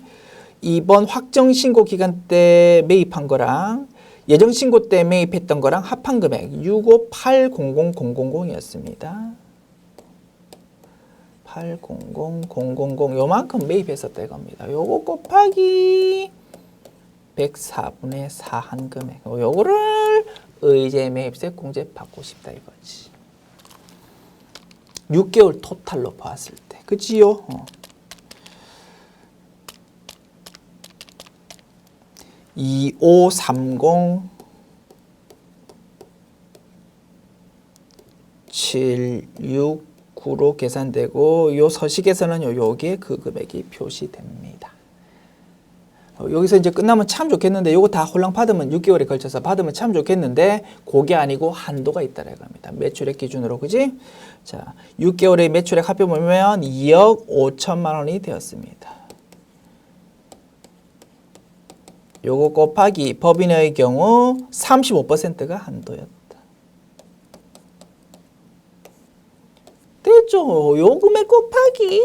2번 확정 신고 기간 때 매입한 거랑 예정 신고 때 매입했던 거랑 합한 금액 65800,000이었습니다. 800,000 요만큼 매입했었다 이겁니다. 요거 곱하기 104분의 4 한 금액. 요거를 의제 매입세 공제 받고 싶다 이거지. 6개월 토탈로 봤을 때. 그치요? 2530 769로 계산되고 요 서식에서는 요게 그 금액이 표시됩니다. 여기서 이제 끝나면 참 좋겠는데 요거 다 홀랑 받으면 6개월에 걸쳐서 받으면 참 좋겠는데 그게 아니고 한도가 있다라는 겁니다. 매출액 기준으로, 그지? 자, 6개월의 매출액 합해 보면 2억 5천만 원이 되었습니다. 요거 곱하기 법인의 경우 35%가 한도였다. 됐죠? 요 금액 곱하기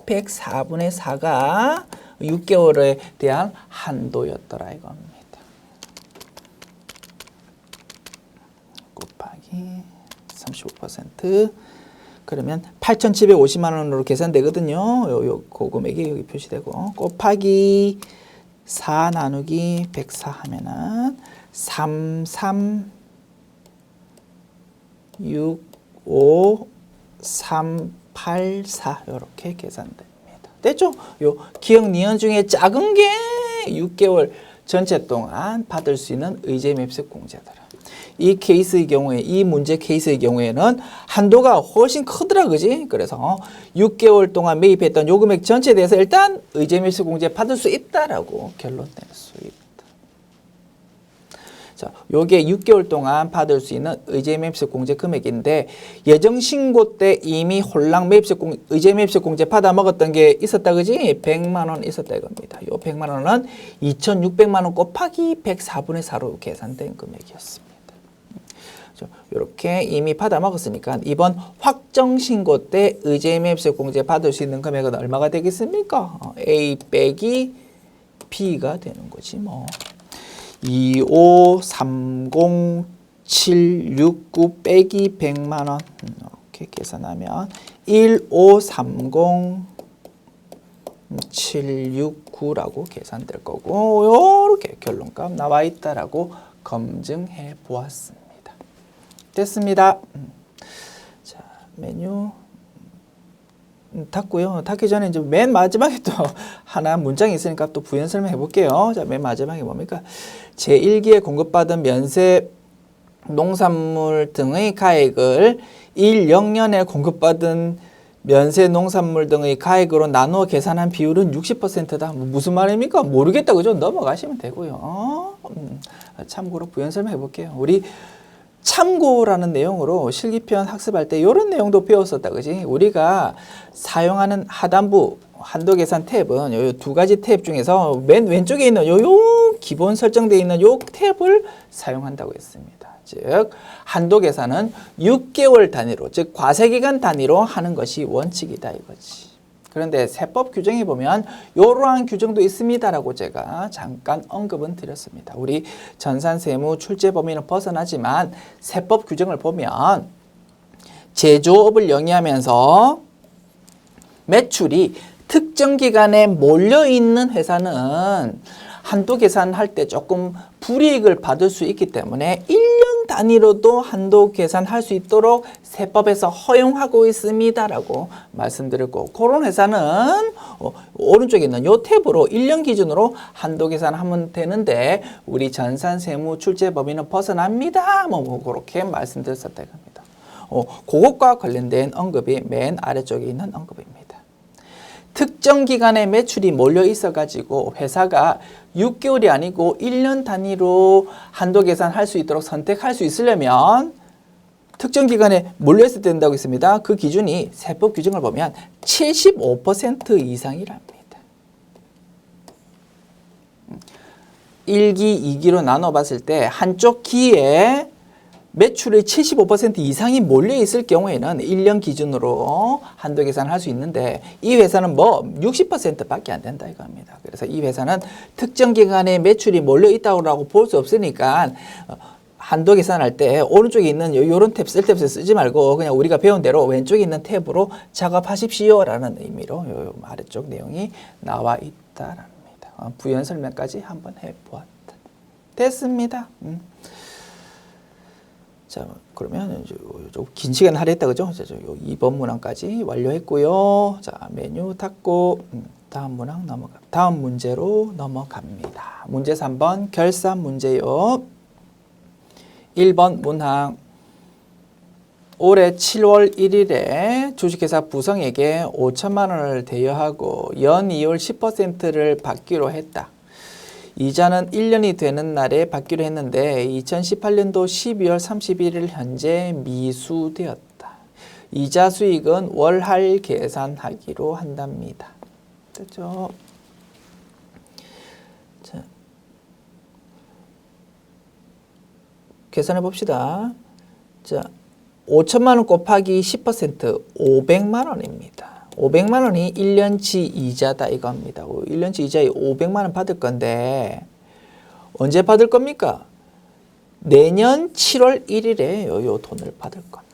104분의 4가 6개월에 대한 한도였더라 이겁니다. 곱하기 35%. 그러면 8,750만 원으로 계산되거든요. 그 금액이 여기 표시되고 곱하기 4 나누기 104 하면은 3365384 이렇게 계산됩니다. 됐죠? 요 기억 니은 중에 작은 게 6개월 전체 동안 받을 수 있는 의제 매입세 공제더라. 이 케이스의 경우에, 이 문제 케이스의 경우에는 한도가 훨씬 크더라, 그지? 그래서 6개월 동안 매입했던 요 금액 전체에 대해서 일단 의제 매입세 공제 받을 수 있다라고 결론 낼 수 있다. 자, 요게 6개월 동안 받을 수 있는 의제 매입세 공제 금액인데 예정 신고 때 이미 홀랑 의제 매입세 공제 받아 먹었던 게 있었다, 그지? 100만 원 있었다 이겁니다. 요 100만 원은 2,600만 원 곱하기 104분의 4로 계산된 금액이었습니다. 이렇게 이미 받아 먹었으니까 이번 확정 신고 때 의제 매입세 공제 받을 수 있는 금액은 얼마가 되겠습니까? A 빼기 B가 되는 거지 뭐. 2530769 빼기 100만 원 이렇게 계산하면 1530769라고 계산될 거고 이렇게 결론값 나와 있다라고 검증해 보았습니다. 됐습니다. 자, 메뉴 닫고요. 닫기 전에 이제 맨 마지막에 또 하나 문장이 있으니까 또 부연 설명해 볼게요. 자, 맨 마지막에 뭡니까? 제1기에 공급받은 면세 농산물 등의 가액을 1영년에 공급받은 면세 농산물 등의 가액으로 나누어 계산한 비율은 60%다. 무슨 말입니까? 모르겠다, 그죠? 넘어가시면 되고요. 참고로 부연 설명해 볼게요. 우리 참고라는 내용으로 실기편 학습할 때 이런 내용도 배웠었다, 그지? 우리가 사용하는 하단부 한도 계산 탭은 요 두 가지 탭 중에서 맨 왼쪽에 있는 요 기본 설정되어 있는 요 탭을 사용한다고 했습니다. 즉 한도 계산은 6개월 단위로, 즉 과세기간 단위로 하는 것이 원칙이다 이거지. 그런데 세법 규정에 보면 이러한 규정도 있습니다라고 제가 잠깐 언급은 드렸습니다. 우리 전산세무 출제 범위는 벗어나지만 세법 규정을 보면 제조업을 영위하면서 매출이 특정 기간에 몰려있는 회사는 한도 계산할 때 조금 불이익을 받을 수 있기 때문에 1년 단위로도 한도 계산할 수 있도록 세법에서 허용하고 있습니다라고 말씀드렸고, 그런 회사는 오른쪽에 있는 요 탭으로 1년 기준으로 한도 계산하면 되는데 우리 전산세무 출제 범위는 벗어납니다. 뭐 그렇게 말씀드렸었다 겁니다. 그것과 관련된 언급이 맨 아래쪽에 있는 언급입니다. 특정 기간에 매출이 몰려 있어가지고 회사가 6개월이 아니고 1년 단위로 한도 계산할 수 있도록 선택할 수 있으려면 특정 기간에 몰려 있어야 된다고 했습니다. 그 기준이 세법 규정을 보면 75% 이상이랍니다. 1기, 2기로 나눠봤을 때 한쪽 기에 매출의 75% 이상이 몰려 있을 경우에는 1년 기준으로 한도 계산을 할 수 있는데 이 회사는 뭐 60%밖에 안 된다 이겁니다. 그래서 이 회사는 특정 기간에 매출이 몰려 있다고 볼 수 없으니까 한도 계산할 때 오른쪽에 있는 요런 탭, 셀 탭을 쓰지 말고 그냥 우리가 배운 대로 왼쪽에 있는 탭으로 작업하십시오라는 의미로 요 아래쪽 내용이 나와 있다랍니다. 부연 설명까지 한번 해보았다. 됐습니다. 자, 그러면 좀 긴 시간 할애했다 그죠? 자, 요 2번 문항까지 완료했고요. 자, 메뉴 닫고 다음 문제로 넘어갑니다. 문제 3번 결산 문제요. 1번 문항 올해 7월 1일에 주식회사 부성에게 5천만 원을 대여하고 연이율 10%를 받기로 했다. 이자는 1년이 되는 날에 받기로 했는데 2018년도 12월 31일 현재 미수되었다. 이자 수익은 월할 계산하기로 한답니다. 됐죠? 자, 계산해 봅시다. 자, 5천만 원 곱하기 10% 500만 원입니다. 500만 원이 1년치 이자다 이겁니다. 1년치 이자에 500만 원 받을 건데 언제 받을 겁니까? 내년 7월 1일에 요 돈을 받을 겁니다.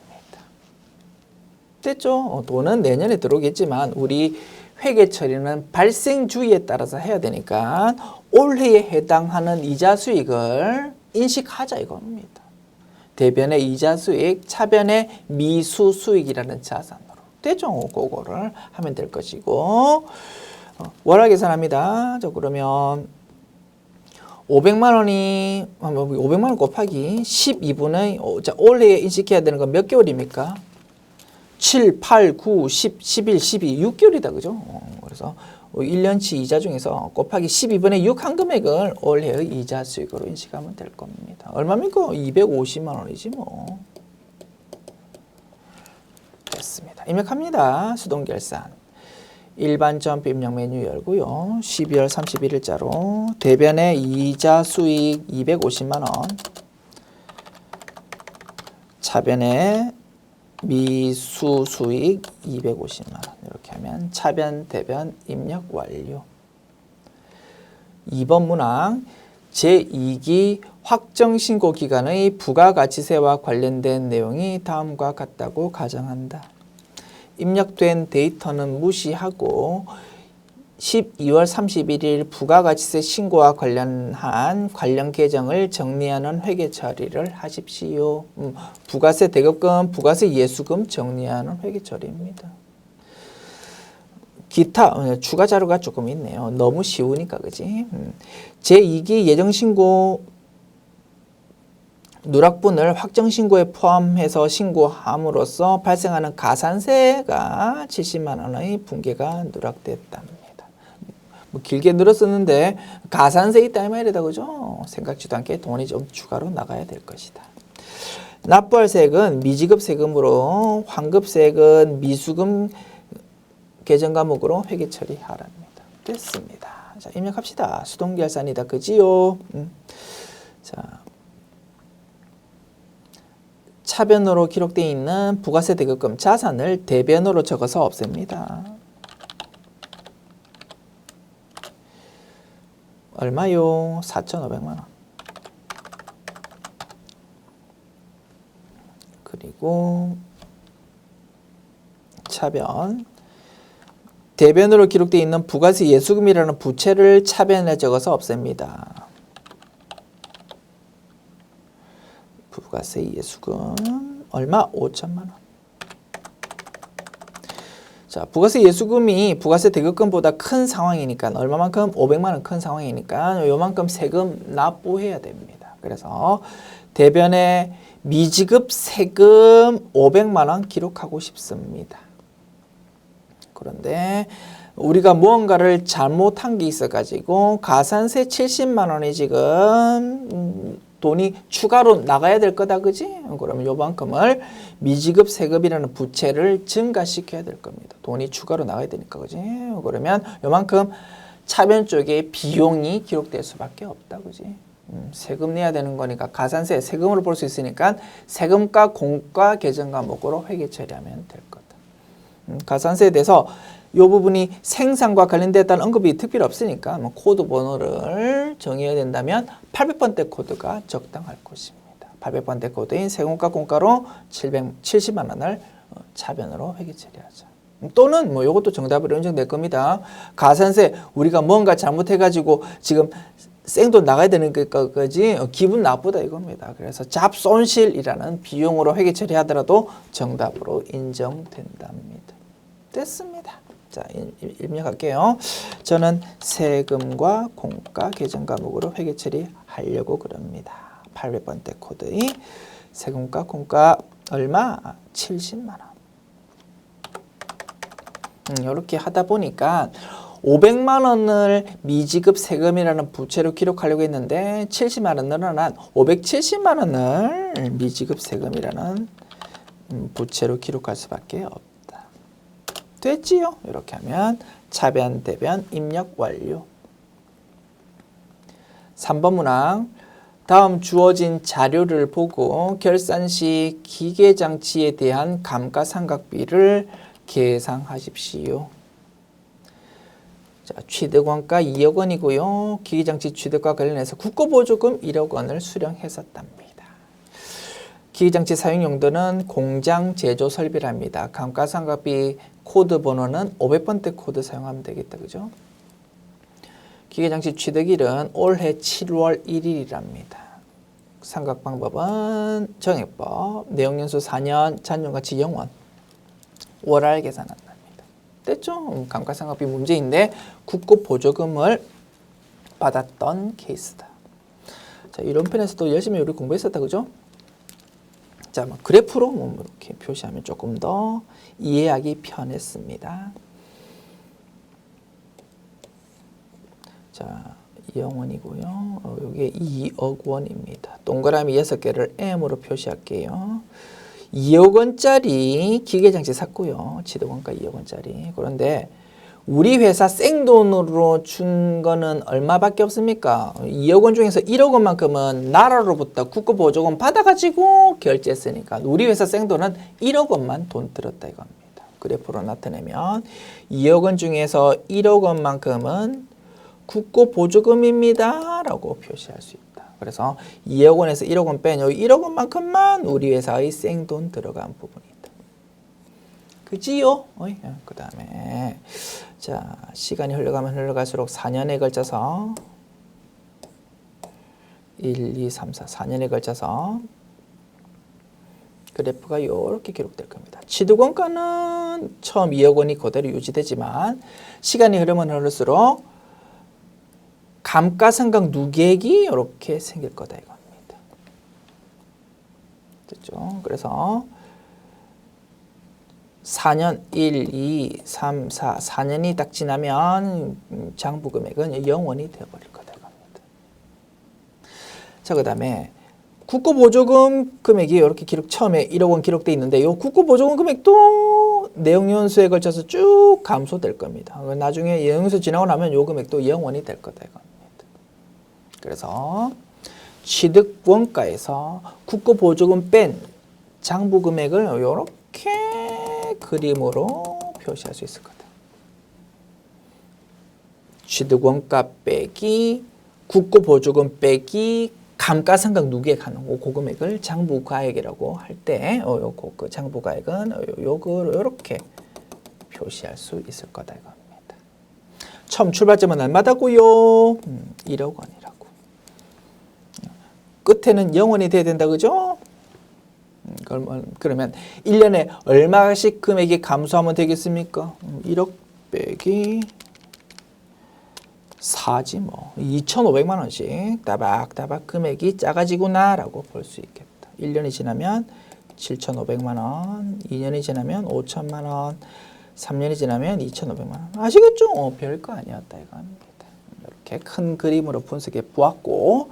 됐죠? 돈은 내년에 들어오겠지만 우리 회계 처리는 발생 주기에 따라서 해야 되니까 올해에 해당하는 이자 수익을 인식하자 이겁니다. 대변의 이자 수익, 차변의 미수 수익이라는 자산으로. 됐죠? 그거를 하면 될 것이고 월화 계산합니다. 자, 그러면 500만 원이 500만 원 곱하기 12분의 자, 올해에 인식해야 되는 건 몇 개월입니까? 7, 8, 9, 10, 11, 12, 6개월이다. 그죠? 그래서 1년치 이자 중에서 곱하기 12분의 6 한 금액을 올해의 이자 수익으로 인식하면 될 겁니다. 얼마입니까? 250만 원이지 뭐. 됐습니다. 입력합니다. 수동결산. 일반 점프 입력 메뉴 열고요. 12월 31일자로 대변의 이자 수익 250만 원, 차변의 미수 수익 250만 원 이렇게 하면 차변 대변 입력 완료. 2번 문항 제2기 확정신고 기간의 부가가치세와 관련된 내용이 다음과 같다고 가정한다. 입력된 데이터는 무시하고 12월 31일 부가가치세 신고와 관련한 관련 계정을 정리하는 회계 처리를 하십시오. 부가세 대급금, 부가세 예수금 정리하는 회계 처리입니다. 기타 추가 자료가 조금 있네요. 너무 쉬우니까 그지? 제2기 예정신고 누락분을 확정신고에 포함해서 신고함으로써 발생하는 가산세가 70만 원의 분계가 누락됐답니다. 뭐 길게 늘었었는데 가산세 있다 이 말이다 그죠? 생각지도 않게 돈이 좀 추가로 나가야 될 것이다. 납부할 세액은 미지급 세금으로 환급세액은 미수금 계정 과목으로 회계 처리하랍니다. 됐습니다. 자, 입력합시다. 수동결산이다 그지요? 자, 차변으로 기록되어 있는 부가세 대급금 자산을 대변으로 적어서 없앱니다. 얼마요? 4,500만 원. 그리고 차변 대변으로 기록되어 있는 부가세 예수금이라는 부채를 차변에 적어서 없앱니다. 부가세 예수금 얼마? 5천만 원. 자, 부가세 예수금이 부가세 대급금보다 큰 상황이니까 얼마만큼? 500만 원 큰 상황이니까 요만큼 세금 납부해야 됩니다. 그래서 대변에 미지급 세금 500만 원 기록하고 싶습니다. 그런데 우리가 무언가를 잘못한 게 있어가지고 가산세 70만 원이 지금 돈이 추가로 나가야 될 거다, 그지? 그러면 요만큼을 미지급 세금이라는 부채를 증가시켜야 될 겁니다. 돈이 추가로 나가야 되니까, 그지? 그러면 요만큼 차변 쪽에 비용이 기록될 수밖에 없다, 그지? 세금 내야 되는 거니까 가산세 세금으로 볼 수 있으니까 세금과 공과 계정 과목으로 회계 처리하면 될 거다. 가산세에 대해서 이 부분이 생산과 관련됐다는 언급이 특별히 없으니까 뭐 코드 번호를 정해야 된다면 800번대 코드가 적당할 것입니다. 800번대 코드인 세금과 공과로 770만 원을 차변으로 회계 처리하자. 또는 뭐 이것도 정답으로 인정될 겁니다. 가산세 우리가 뭔가 잘못해가지고 지금 생돈 나가야 되는 것까지 기분 나쁘다 이겁니다. 그래서 잡손실이라는 비용으로 회계 처리하더라도 정답으로 인정된답니다. 됐습니다. 자, 입력할게요. 저는 세금과 공과 계정 과목으로 회계 처리하려고 그럽니다. 800번대 코드의 세금과 공과 얼마? 70만 원. 이렇게 하다 보니까 500만 원을 미지급 세금이라는 부채로 기록하려고 했는데 70만 원 늘어난 570만 원을 미지급 세금이라는 부채로 기록할 수밖에 없다. 됐지요? 이렇게 하면 차변, 대변, 입력 완료. 3번 문항. 다음 주어진 자료를 보고 결산 시 기계장치에 대한 감가상각비를 계상하십시오. 자, 취득원가 2억 원이고요. 기계장치 취득과 관련해서 국고보조금 1억 원을 수령했었답니다. 기계장치 사용 용도는 공장 제조 설비랍니다. 감가상각비 코드 번호는 500번대 코드 사용하면 되겠다. 그죠? 기계장치 취득일은 올해 7월 1일이랍니다. 상각 방법은 정액법, 내용연수 4년, 잔존가치 0원, 월할 계산한답니다. 됐죠? 감가상각비 문제인데 국고보조금을 받았던 케이스다. 자, 이런 편에서도 열심히 우리 공부했었다, 그죠? 자, 뭐 그래프로 뭐 이렇게 표시하면 조금 더 이해하기 편했습니다. 자, 2억 원이고요. 여기에 2억 원입니다. 동그라미 6개를 M으로 표시할게요. 2억 원짜리 기계장치 샀고요. 취득원가 2억 원짜리. 그런데 우리 회사 생돈으로 준 거는 얼마밖에 없습니까? 2억 원 중에서 1억 원만큼은 나라로부터 국고보조금 받아가지고 결제했으니까 우리 회사 생돈은 1억 원만 돈 들었다 이겁니다. 그래프로 나타내면 2억 원 중에서 1억 원만큼은 국고보조금입니다 라고 표시할 수 있다. 그래서 2억 원에서 1억 원 뺀 여기 1억 원만큼만 우리 회사의 생돈 들어간 부분이다. 그지요? 그 다음에 자, 시간이 흘러가면 흘러갈수록 4년에 걸쳐서 1, 2, 3, 4, 4년에 걸쳐서 그래프가 이렇게 기록될 겁니다. 취득원가는 처음 2억 원이 그대로 유지되지만 시간이 흐르면 흐를수록 감가상각 누계액이 이렇게 생길 거다 이겁니다. 됐죠? 그래서 4년 1, 2, 3, 4, 4년이 딱 지나면 장부금액은 0원이 되어버릴 거다 이겁니다. 자, 그 다음에 국고보조금 금액이 이렇게 처음에 1억 원 기록되어 있는데 이 국고보조금 금액도 내용연수에 걸쳐서 쭉 감소될 겁니다. 나중에 내용연수 지나고 나면 이 금액도 0원이 될 거다 이겁니다. 그래서 취득원가에서 국고보조금 뺀 장부금액을 이렇게 그림으로 표시할 수 있을 거다. 취득원가 빼기 국고보조금 빼기 감가상각 누계액 하는 그 금액을 장부가액이라고 할 때 그 장부가액은 요걸 이렇게 표시할 수 있을 거다 이겁니다. 처음 출발점은 얼마다고요? 1억 원이라고. 끝에는 0원이 돼야 된다, 그죠? 그러면 1년에 얼마씩 금액이 감소하면 되겠습니까? 1억 빼기 4지 뭐 2,500만 원씩 따박따박 금액이 작아지구나 라고 볼 수 있겠다. 1년이 지나면 7,500만 원, 2년이 지나면 5천만 원, 3년이 지나면 2,500만 원. 아시겠죠? 별거 아니었다 이겁니다. 이렇게 큰 그림으로 분석해 보았고,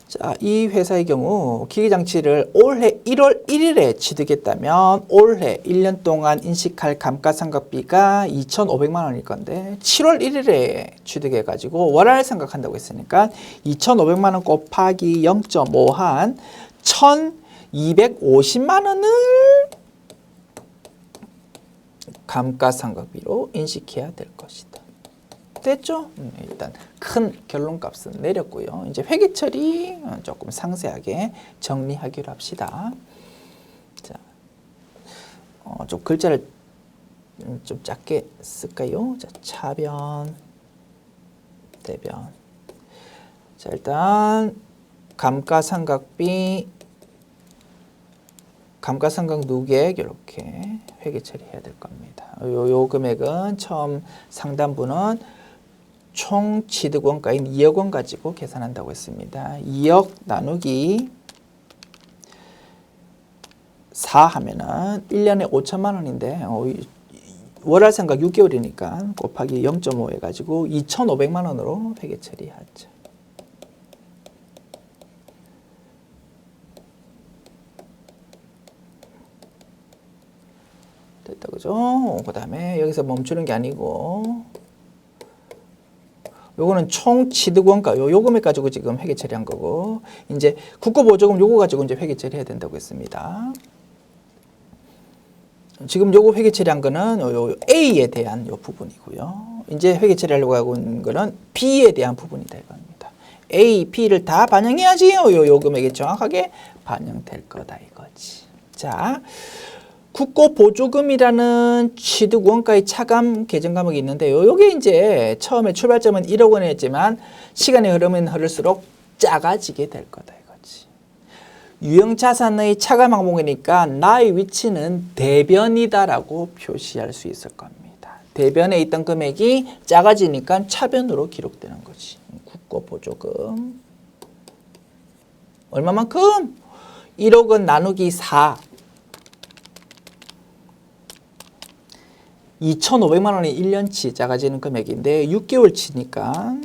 자, 이 회사의 경우 기계장치를 올해 1월 1일에 취득했다면 올해 1년 동안 인식할 감가상각비가 2,500만 원일 건데 7월 1일에 취득해가지고 월할 생각한다고 했으니까 2,500만 원 곱하기 0.5한 1,250만 원을 감가상각비로 인식해야 될 것이다. 됐죠? 일단 큰 결론값은 내렸고요. 이제 회계 처리 조금 상세하게 정리하기로 합시다. 자, 좀 글자를 좀 작게 쓸까요? 자, 차변, 대변. 자, 일단 감가상각비, 감가상각 누계액 이렇게 회계 처리해야 될 겁니다. 요 금액은 처음 상단부는 총 취득 원가인 2억 원 가지고 계산한다고 했습니다. 2억 나누기 4 하면은 1년에 5천만 원인데 월할 생각 6개월이니까 곱하기 0.5 해가지고 2,500만 원으로 회계 처리하죠. 됐다 그죠? 그 다음에 여기서 멈추는 게 아니고 요거는 총 취득 원가 요 금액 가지고 지금 회계 처리한 거고, 이제 국고보조금 요거 가지고 이제 회계 처리해야 된다고 했습니다. 지금 요거 회계 처리한 거는 요 A에 대한 요 부분이고요. 이제 회계 처리하려고 하고 있는 거는 B에 대한 부분이다 이겁니다. A, B를 다 반영해야지 요 금액이 정확하게 반영될 거다 이거지. 자, 국고보조금이라는 취득 원가의 차감 계정 과목이 있는데요. 요게 이제 처음에 출발점은 1억 원이었지만 시간이 흐르면 흐를수록 작아지게 될 거다 이거지. 유형자산의 차감 항목이니까 나의 위치는 대변이다라고 표시할 수 있을 겁니다. 대변에 있던 금액이 작아지니까 차변으로 기록되는 거지. 국고보조금 얼마만큼? 1억 원 나누기 4 2,500만 원이 1년치 작아지는 금액인데 6개월 치니까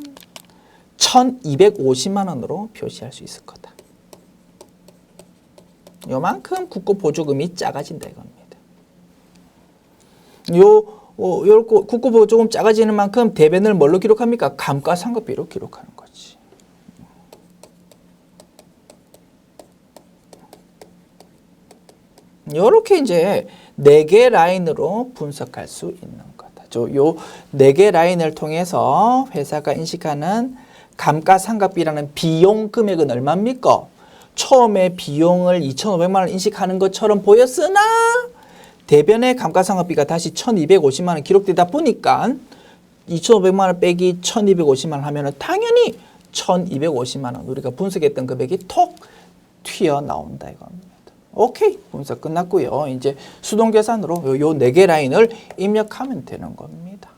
1,250만 원으로 표시할 수 있을 거다. 요만큼 국고보조금이 작아진다 이겁니다. 요 국고보조금 작아지는 만큼 대변을 뭘로 기록합니까? 감가상각비로 기록하는 거지. 요렇게 이제 4개 라인으로 분석할 수 있는 거다. 요 4개 라인을 통해서 회사가 인식하는 감가상각비라는 비용 금액은 얼마입니까? 처음에 비용을 2,500만 원 인식하는 것처럼 보였으나 대변의 감가상각비가 다시 1,250만 원 기록되다 보니까 2,500만 원 빼기 1,250만 원 하면은 당연히 1,250만 원 우리가 분석했던 금액이 톡 튀어나온다 이겁니다. 오케이, 분석 끝났고요. 이제 수동 계산으로 요 4개 라인을 입력하면 되는 겁니다.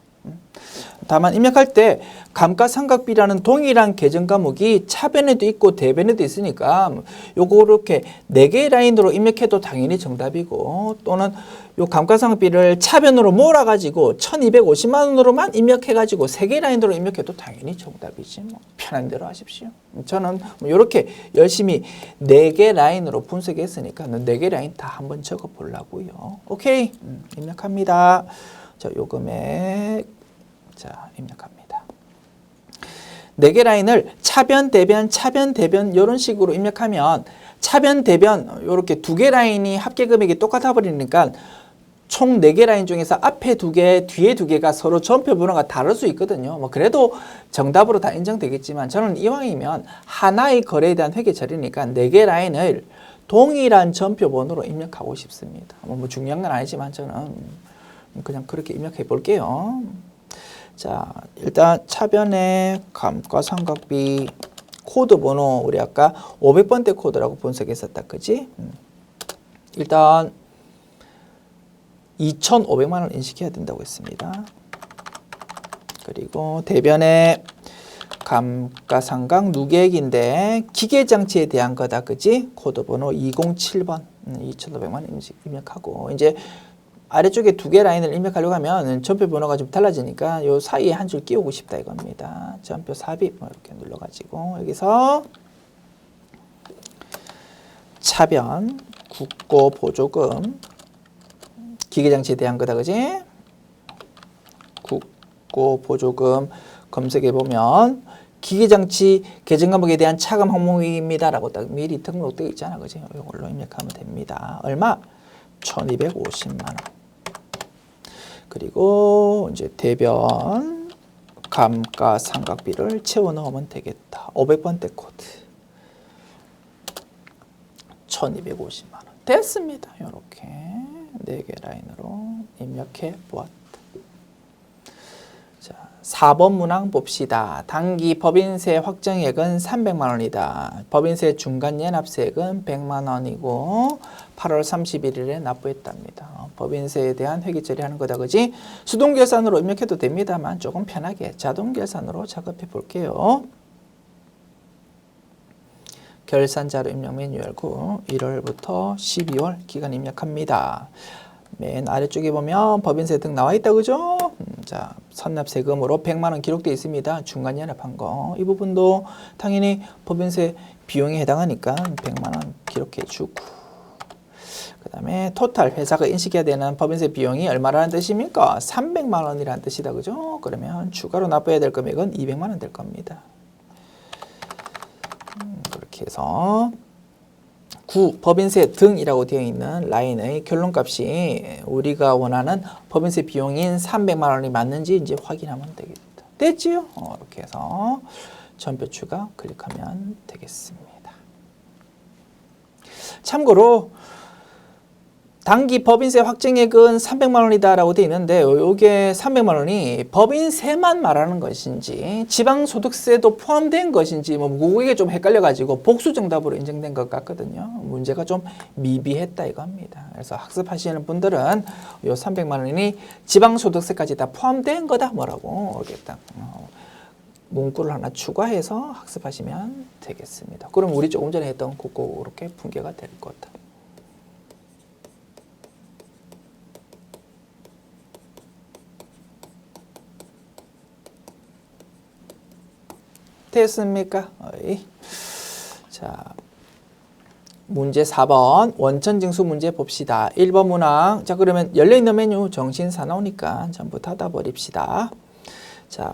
다만 입력할 때 감가상각비라는 동일한 계정 과목이 차변에도 있고 대변에도 있으니까 요거 이렇게 4개의 라인으로 입력해도 당연히 정답이고, 또는 요 감가상각비를 차변으로 몰아가지고 1,250만 원으로만 입력해가지고 3개 라인으로 입력해도 당연히 정답이지. 뭐 편한 대로 하십시오. 저는 이렇게 열심히 4개 라인으로 분석했으니까 4개 라인 다 한번 적어 보려고요. 오케이, 입력합니다. 자, 요 금액 자, 입력합니다. 4개 라인을 차변, 대변, 차변, 대변 이런 식으로 입력하면 차변, 대변 이렇게 2개 라인이 합계 금액이 똑같아 버리니까 총 4개 라인 중에서 앞에 2개, 뒤에 2개가 서로 전표 번호가 다를 수 있거든요. 뭐 그래도 정답으로 다 인정되겠지만 저는 이왕이면 하나의 거래에 대한 회계 처리니까 4개 라인을 동일한 전표 번호로 입력하고 싶습니다. 뭐 중요한 건 아니지만 저는 그냥 그렇게 입력해 볼게요. 자, 일단 차변의 감가상각비 코드 번호 우리 아까 500번대 코드라고 분석했었다, 그지? 일단 2,500만 원 인식해야 된다고 했습니다. 그리고 대변의 감가상각 누계액인데 기계장치에 대한 거다. 그지? 코드번호 207번 2,500만 입력하고 이제 아래쪽에 두 개 라인을 입력하려고 하면 전표 번호가 좀 달라지니까 요 사이에 한 줄 끼우고 싶다 이겁니다. 전표 삽입 이렇게 눌러가지고 여기서 차변 국고 보조금 기계장치에 대한 거다. 그지? 국고 보조금 검색해 보면 기계장치 계정 과목에 대한 차감 항목입니다 라고 딱 미리 등록되어 있잖아. 그지? 이걸로 입력하면 됩니다. 얼마? 1,250만 원. 그리고 이제 대변 감가상각비를 채워 넣으면 되겠다. 500번대 코드 1,250만 원. 됐습니다. 이렇게 4개 라인으로 입력해 보았다. 자, 4번 문항 봅시다. 당기 법인세 확정액은 300만 원이다. 법인세 중간연합세액은 100만 원이고 8월 31일에 납부했답니다. 법인세에 대한 회계 처리하는 거다. 그지? 수동결산으로 입력해도 됩니다만 조금 편하게 자동결산으로 작업해 볼게요. 결산자료 입력 메뉴 열고 1월부터 12월 기간 입력합니다. 맨 아래쪽에 보면 법인세 등 나와 있다. 그죠? 자, 선납세금으로 100만 원 기록되어 있습니다. 중간연합한 거. 이 부분도 당연히 법인세 비용에 해당하니까 100만 원 기록해 주고. 그 다음에 토탈 회사가 인식해야 되는 법인세 비용이 얼마라는 뜻입니까? 300만 원이라는 뜻이다. 그죠? 그러면 추가로 납부해야 될 금액은 200만 원 될 겁니다. 그렇게 해서 9. 법인세 등이라고 되어 있는 라인의 결론값이 우리가 원하는 법인세 비용인 300만 원이 맞는지 이제 확인하면 되겠다. 됐지요? 이렇게 해서 전표 추가 클릭하면 되겠습니다. 참고로 당기 법인세 확정액은 300만 원이다 라고 되어 있는데 이게 300만 원이 법인세만 말하는 것인지 지방소득세도 포함된 것인지 그게 좀 헷갈려 가지고 복수 정답으로 인정된 것 같거든요. 문제가 좀 미비했다 이겁니다. 그래서 학습하시는 분들은 이 300만 원이 지방소득세까지 다 포함된 거다 뭐라고 이렇게 딱 문구를 하나 추가해서 학습하시면 되겠습니다. 그럼 우리 조금 전에 했던 그거 이렇게 분개가 될 거다. 됐습니까? 자, 문제 4번 원천징수 문제 봅시다. 1번 문항. 자, 그러면 열려있는 메뉴 정신사 나오니까 전부 닫아버립시다. 자,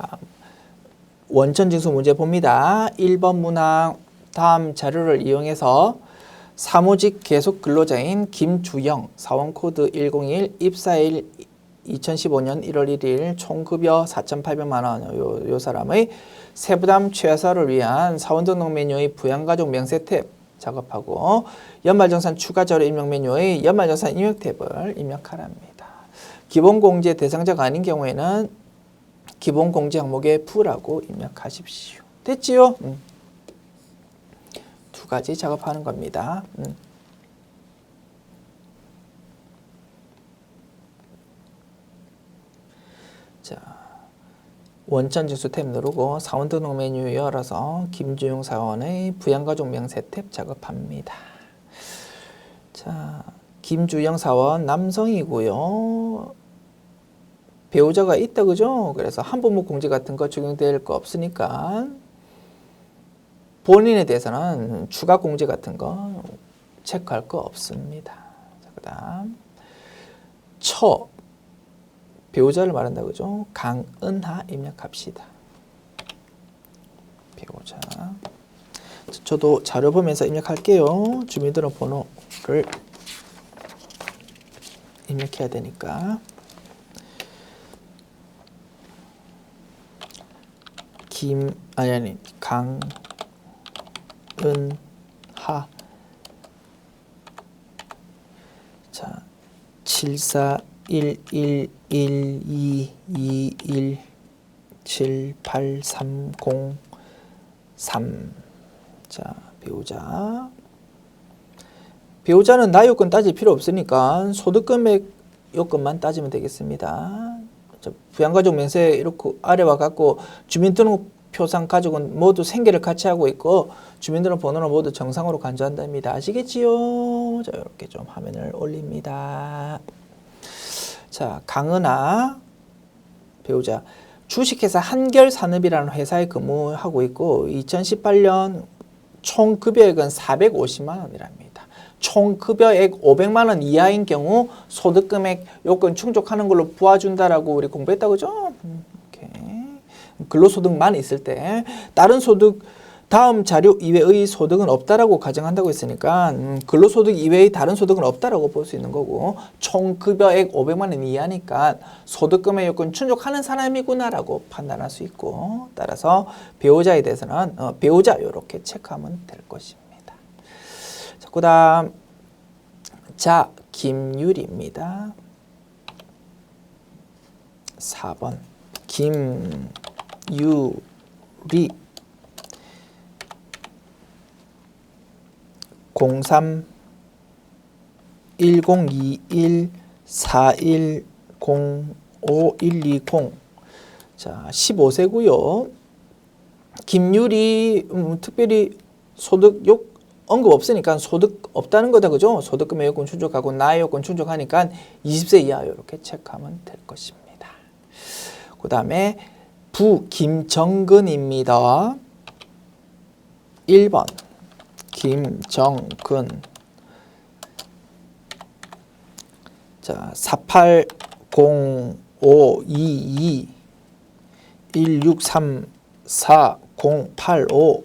원천징수 문제 봅니다. 1번 문항. 다음 자료를 이용해서 사무직 계속 근로자인 김주영 사원코드 101 입사일 2015년 1월 1일 총급여 4,800만 원 요 사람의 세부담 최소화를 위한 사원등록 메뉴의 부양가족 명세 탭 작업하고 연말정산 추가 자료 입력 메뉴의 연말정산 입력 탭을 입력하랍니다. 기본공제 대상자가 아닌 경우에는 기본공제 항목에 부라고 입력하십시오. 됐지요? 두 가지 작업하는 겁니다. 자, 원천징수 탭 누르고 사원 등록 메뉴 열어서 김주용 사원의 부양가족 명세 탭 작업합니다. 자, 김주영 사원 남성이고요. 배우자가 있다 그죠? 그래서 한부모 공제 같은 거 적용될 거 없으니까 본인에 대해서는 추가 공제 같은 거 체크할 거 없습니다. 자, 그다음 배우자를 말한다 그죠? 강은하 입력합시다. 배우자. 저도 자료 보면서 입력할게요. 주민등록번호를 입력해야 되니까. 강은하. 자, 741112217830 자, 배우자는 나이 요건 따질 필요 없으니까 소득금액 요건만 따지면 되겠습니다. 부양가족 명세 이렇게 아래와 같고 주민등록 표상 가족은 모두 생계를 같이 하고 있고 주민등록번호는 모두 정상으로 간주한답니다. 아시겠지요? 자, 이렇게 좀 화면을 올립니다. 자, 강은하 배우자 주식회사 한결산업이라는 회사에 근무하고 있고 2018년 총 급여액은 450만 원이랍니다. 총 급여액 500만 원 이하인 경우 소득금액 요건 충족하는 걸로 부과준다라고 우리 공부했다고 그죠? 오케이. 근로소득만 있을 때 다른 소득 다음 자료 이외의 소득은 없다라고 가정한다고 했으니까 근로소득 이외의 다른 소득은 없다라고 볼 수 있는 거고 총 급여액 500만 원 이하니까 소득금의 요건 충족하는 사람이구나라고 판단할 수 있고 따라서 배우자에 대해서는 배우자 이렇게 체크하면 될 것입니다. 자, 그다음 자 김유리입니다. 4번 김유리 03-1021-4105-120 자 15세고요. 김유리 특별히 소득 언급 없으니까 소득 없다는 거다 그죠? 소득금의 요건 충족하고 나의 요건 충족하니까 20세 이하 이렇게 체크하면 될 것입니다. 그 다음에 부 김정근입니다. 1번 김정근 자 480522163485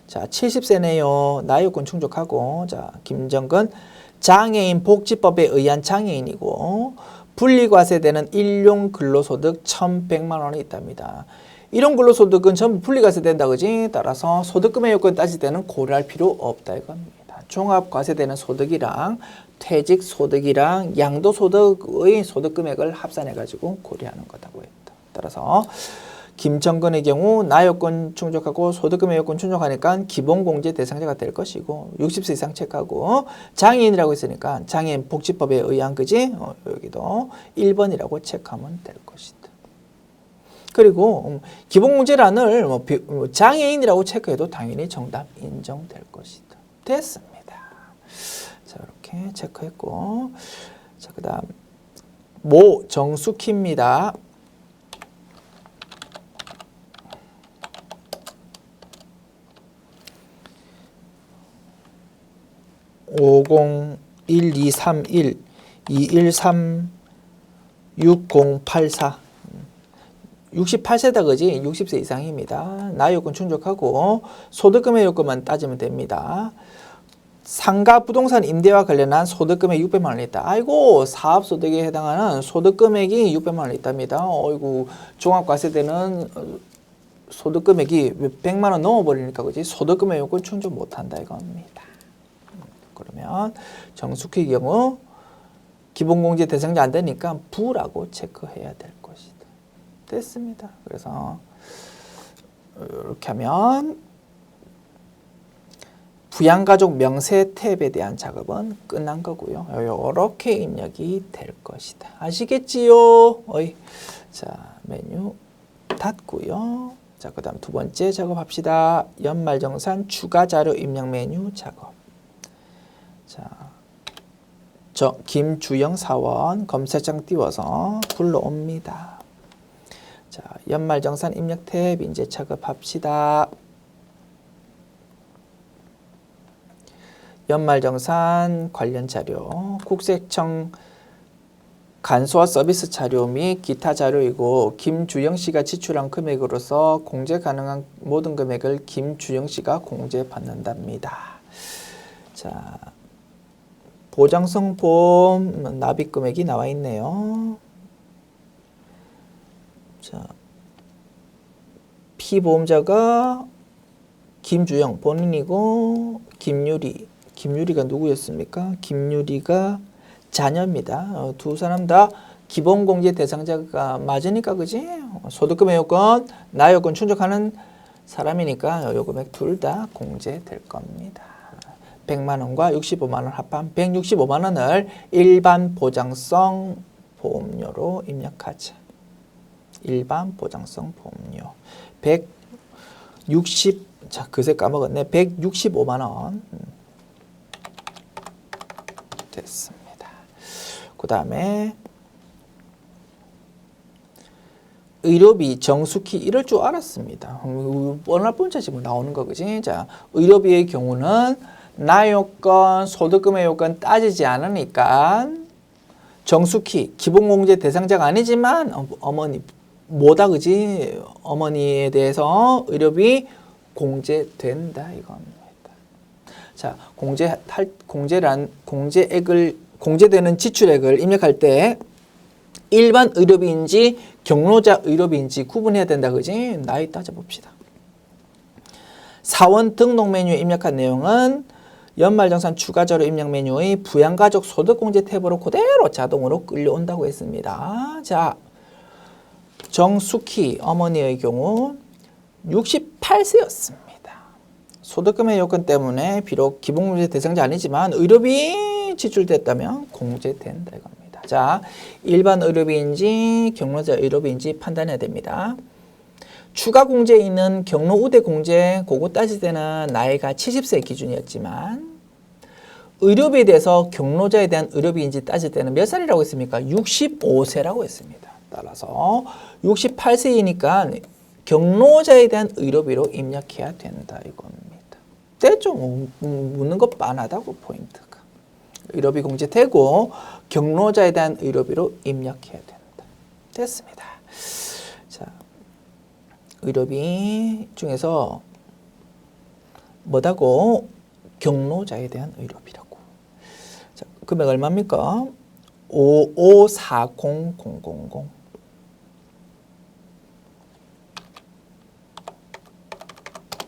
자 70세네요. 나이요건 충족하고 자 김정근 장애인 복지법에 의한 장애인이고 분리과세되는 일용 근로소득 1,100만 원이 있답니다. 이런 근로소득은 전부 분리과세된다 그지? 따라서 소득금의 요건 따질 때는 고려할 필요 없다 이겁니다. 종합과세되는 소득이랑 퇴직소득이랑 양도소득의 소득금액을 합산해가지고 고려하는 거다고 했다. 따라서 김정근의 경우 나요건 충족하고 소득금의 요건 충족하니까 기본공제 대상자가 될 것이고 60세 이상 체크하고 장애인이라고 했으니까 장애인 복지법에 의한 그지? 여기도 1번이라고 체크하면 될 것이다. 그리고 기본공제란을 장애인이라고 체크해도 당연히 정답 인정될 것이다. 됐습니다. 자 이렇게 체크했고 자 그다음 모정숙희입니다. 501231-213-6084 68세다 그지? 60세 이상입니다. 나이요건 충족하고 소득금의 요건만 따지면 됩니다. 상가 부동산 임대와 관련한 소득금액 600만 원 있다. 아이고 사업소득에 해당하는 소득금액이 600만 원 있답니다. 어이구 종합과세되는 소득금액이 100만 원 넘어버리니까 그지? 소득금의 요건 충족 못한다 이겁니다. 그러면 정숙희 경우 기본공제 대상자 안 되니까 부라고 체크해야 될 것이다. 됐습니다. 그래서 이렇게 하면 부양가족 명세 탭에 대한 작업은 끝난 거고요. 이렇게 입력이 될 것이다. 아시겠지요? 자 메뉴 닫고요. 자 그다음 두 번째 작업합시다. 연말정산 추가 자료 입력 메뉴 작업. 자, 김주영 사원 검색창 띄워서 불러옵니다. 자, 연말정산 입력 탭 이제 작업합시다. 연말정산 관련 자료, 국세청 간소화 서비스 자료 및 기타 자료이고 김주영 씨가 지출한 금액으로서 공제 가능한 모든 금액을 김주영 씨가 공제받는답니다. 자, 보장성 보험 납입 금액이 나와 있네요. 자, 피보험자가 김주영 본인이고 김유리가 누구였습니까? 김유리가 자녀입니다. 두 사람 다 기본공제 대상자가 맞으니까 그지? 소득금의 요건, 나 요건 충족하는 사람이니까 요 금액 둘 다 공제될 겁니다. 100만 원과 65만 원 합한 165만 원을 일반 보장성 보험료로 입력하자. 일반 보장성 보험료 자, 그새 까먹었네. 165만 원. 됐습니다. 그 다음에 의료비 정수키 이럴 줄 알았습니다. 뻔할 뻔하지 뭐 나오는 거 그지? 자, 의료비의 경우는 나요건, 소득금의 요건 따지지 않으니까 정수키 기본공제 대상자가 아니지만 어머니 뭐다 그지? 어머니에 대해서 의료비 공제된다 이겁니다. 자, 공제되는 지출액을 입력할 때 일반 의료비인지 경로자 의료비인지 구분해야 된다 그지? 나이 따져봅시다. 사원 등록 메뉴에 입력한 내용은 연말정산 추가자료 입력 메뉴의 부양가족 소득공제 탭으로 그대로 자동으로 끌려온다고 했습니다. 자, 정숙희 어머니의 경우 68세였습니다. 소득금의 요건 때문에 비록 기본공제 대상자 아니지만 의료비 지출됐다면 공제된다 이겁니다. 자, 일반 의료비인지 경로자 의료비인지 판단해야 됩니다. 추가 공제에 있는 경로 우대 공제 그거 따질 때는 나이가 70세 기준이었지만 의료비에 대해서 경로자에 대한 의료비인지 따질 때는 몇 살이라고 했습니까? 65세라고 했습니다. 따라서 68세이니까 경로자에 대한 의료비로 입력해야 된다 이겁니다. 됐죠? 묻는 것 빤하다고 포인트가. 의료비 공제되고 경로자에 대한 의료비로 입력해야 된다. 됐습니다. 자, 의료비 중에서 뭐다고? 경로자에 대한 의료비라고. 자, 금액 얼마입니까? 5540000.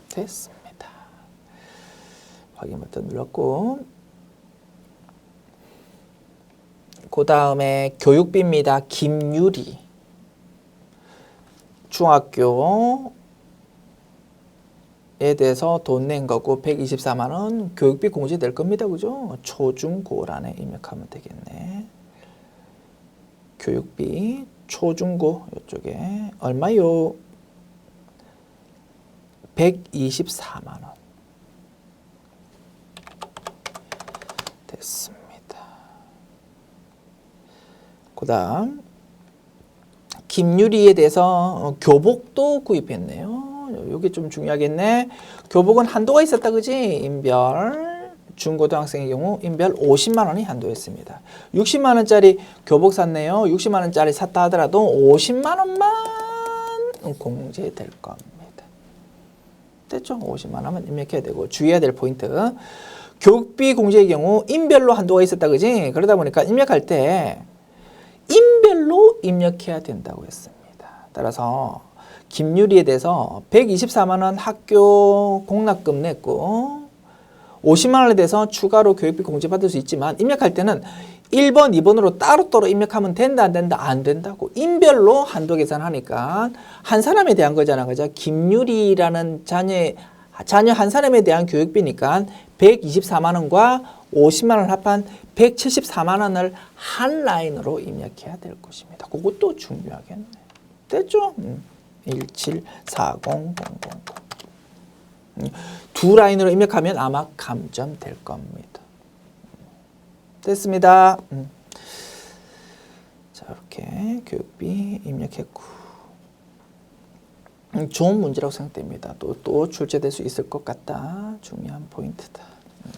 됐습니다. 확인 버튼 눌렀고 그 다음에 교육비입니다. 김유리 중학교에 대해서 돈 낸 거고 124만 원 교육비 공제될 겁니다. 그죠? 초중고란에 입력하면 되겠네. 교육비 초중고 이쪽에 얼마요? 124만 원. 됐습니다. 그 다음 김유리에 대해서 교복도 구입했네요. 이게 좀 중요하겠네. 교복은 한도가 있었다 그지? 인별 중고등학생의 경우 인별 50만 원이 한도였습니다. 60만 원짜리 교복 샀네요. 60만 원짜리 샀다 하더라도 50만 원만 공제될 겁니다. 됐죠? 50만 원만 입력해야 되고 주의해야 될 포인트. 교육비 공제의 경우 인별로 한도가 있었다 그지? 그러다 보니까 입력할 때 인별로 입력해야 된다고 했습니다. 따라서 김유리에 대해서 124만 원 학교 공납금 냈고 50만 원에 대해서 추가로 교육비 공제받을 수 있지만 입력할 때는 1번, 2번으로 따로따로 입력하면 된다, 안 된다, 안 된다고. 인별로 한도 계산하니까 한 사람에 대한 거잖아. 그죠? 김유리라는 자녀 한 사람에 대한 교육비니까 124만 원과 50만 원 합한 174만 원을 한 라인으로 입력해야 될 것입니다. 그것도 중요하겠네. 됐죠? 1740000. 두 라인으로 입력하면 아마 감점될 겁니다. 됐습니다. 자, 이렇게 교육비 입력했고 좋은 문제라고 생각됩니다. 또 출제될 수 있을 것 같다. 중요한 포인트다.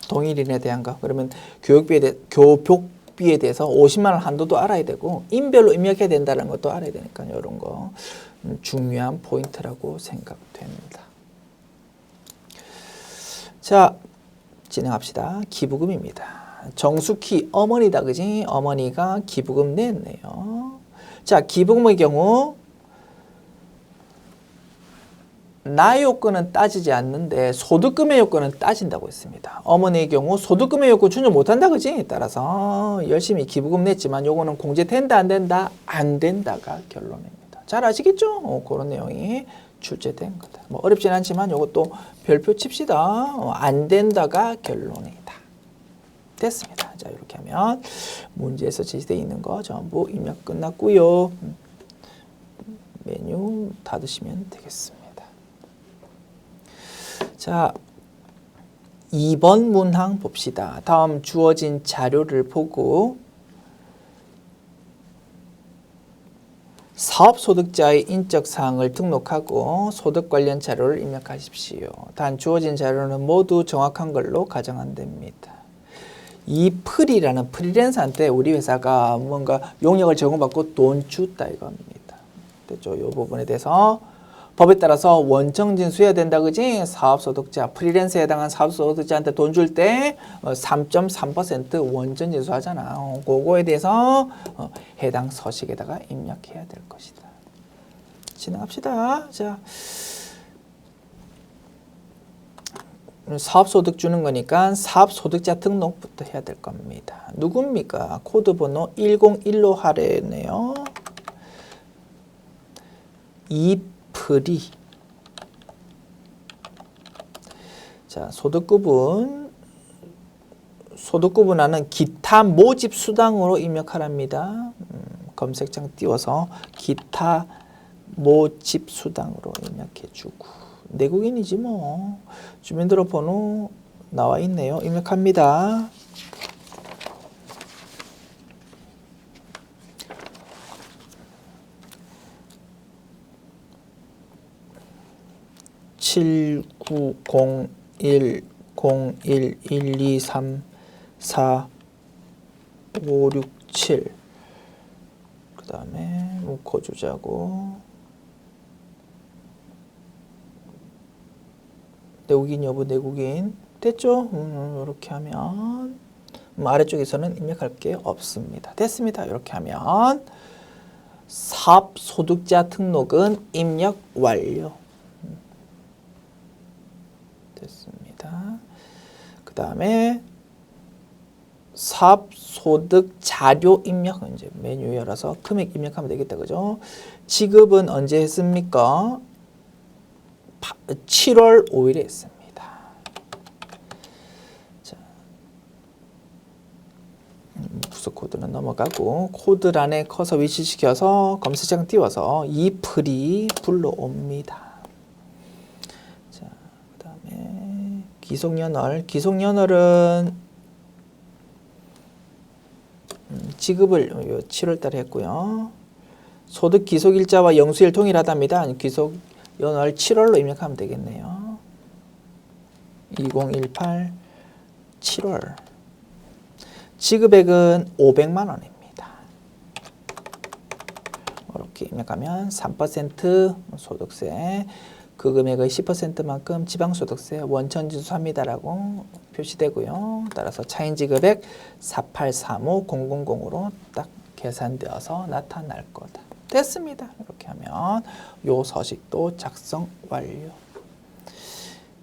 동일인에 대한 거. 그러면 교복비에 대해서 50만 원 한도도 알아야 되고 인별로 입력해야 된다는 것도 알아야 되니까 이런 거 중요한 포인트라고 생각됩니다. 자, 진행합시다. 기부금입니다. 정숙희 어머니다 그지? 어머니가 기부금 냈네요. 자, 기부금의 경우 나의 요건은 따지지 않는데 소득금의 요건은 따진다고 했습니다. 어머니의 경우 소득금의 요건 준용 못한다 그지? 따라서 열심히 기부금 냈지만 요거는 공제된다 안 된다? 안 된다가 결론입니다. 잘 아시겠죠? 그런 내용이 출제된 거다. 뭐 어렵진 않지만 요것도 별표 칩시다. 안 된다가 결론이다. 됐습니다. 자, 이렇게 하면 문제에서 제시되어 있는 거 전부 입력 끝났고요. 메뉴 닫으시면 되겠습니다. 자, 2번 문항 봅시다. 다음 주어진 자료를 보고 사업소득자의 인적사항을 등록하고 소득 관련 자료를 입력하십시오. 단 주어진 자료는 모두 정확한 걸로 가정한답니다. 이 프리라는 프리랜서한테 우리 회사가 뭔가 용역을 제공받고 돈 줬다 이겁니다. 됐죠? 이 부분에 대해서 법에 따라서 원청 진수해야 된다, 그지? 사업소득자, 프리랜서에 해당한 사업소득자한테 돈 줄 때 3.3% 원천 진수하잖아. 그거에 대해서 해당 서식에다가 입력해야 될 것이다. 진행합시다. 자, 사업소득 주는 거니까 사업소득자 등록부터 해야 될 겁니다. 누굽니까? 코드번호 101로 하래네요. 이 프리. 자, 소득구분하는 기타 모집 수당으로 입력하랍니다. 검색창 띄워서 기타 모집 수당으로 입력해주고 내국인이지 뭐. 주민등록번호 나와 있네요. 입력합니다. (7901011234567) 그 다음에 묶어주자고. 내국인 여부 내국인 됐죠? 이렇게 하면 아래쪽에서는 입력할 게 없습니다. 됐습니다. 이렇게 하면 사업소득자 등록은 입력 완료. 됐습니다. 그 다음에 사업소득 자료 입력, 이제 메뉴 열어서 금액 입력하면 되겠다, 그죠? 지급은 언제 했습니까? 7월 5일에 했습니다. 자, 부서 코드는 넘어가고 코드란에 커서 위치시켜서 검색창 띄워서 이 프리 불러옵니다. 자, 그 다음에 기속연월. 지급을 7월 달에 했고요. 소득 기속일자와 영수일 동일하답니다. 기속연월 7월로 입력하면 되겠네요. 2018 7월. 지급액은 500만 원입니다. 이렇게 입력하면 3% 소득세, 그 금액의 10%만큼 지방소득세 원천 진수합니다라고 표시되고요. 따라서 차인지급액 4835000으로 딱 계산되어서 나타날 거다. 됐습니다. 이렇게 하면 요 서식도 작성 완료.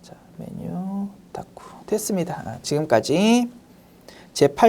자, 메뉴 닫고 됐습니다. 지금까지 제8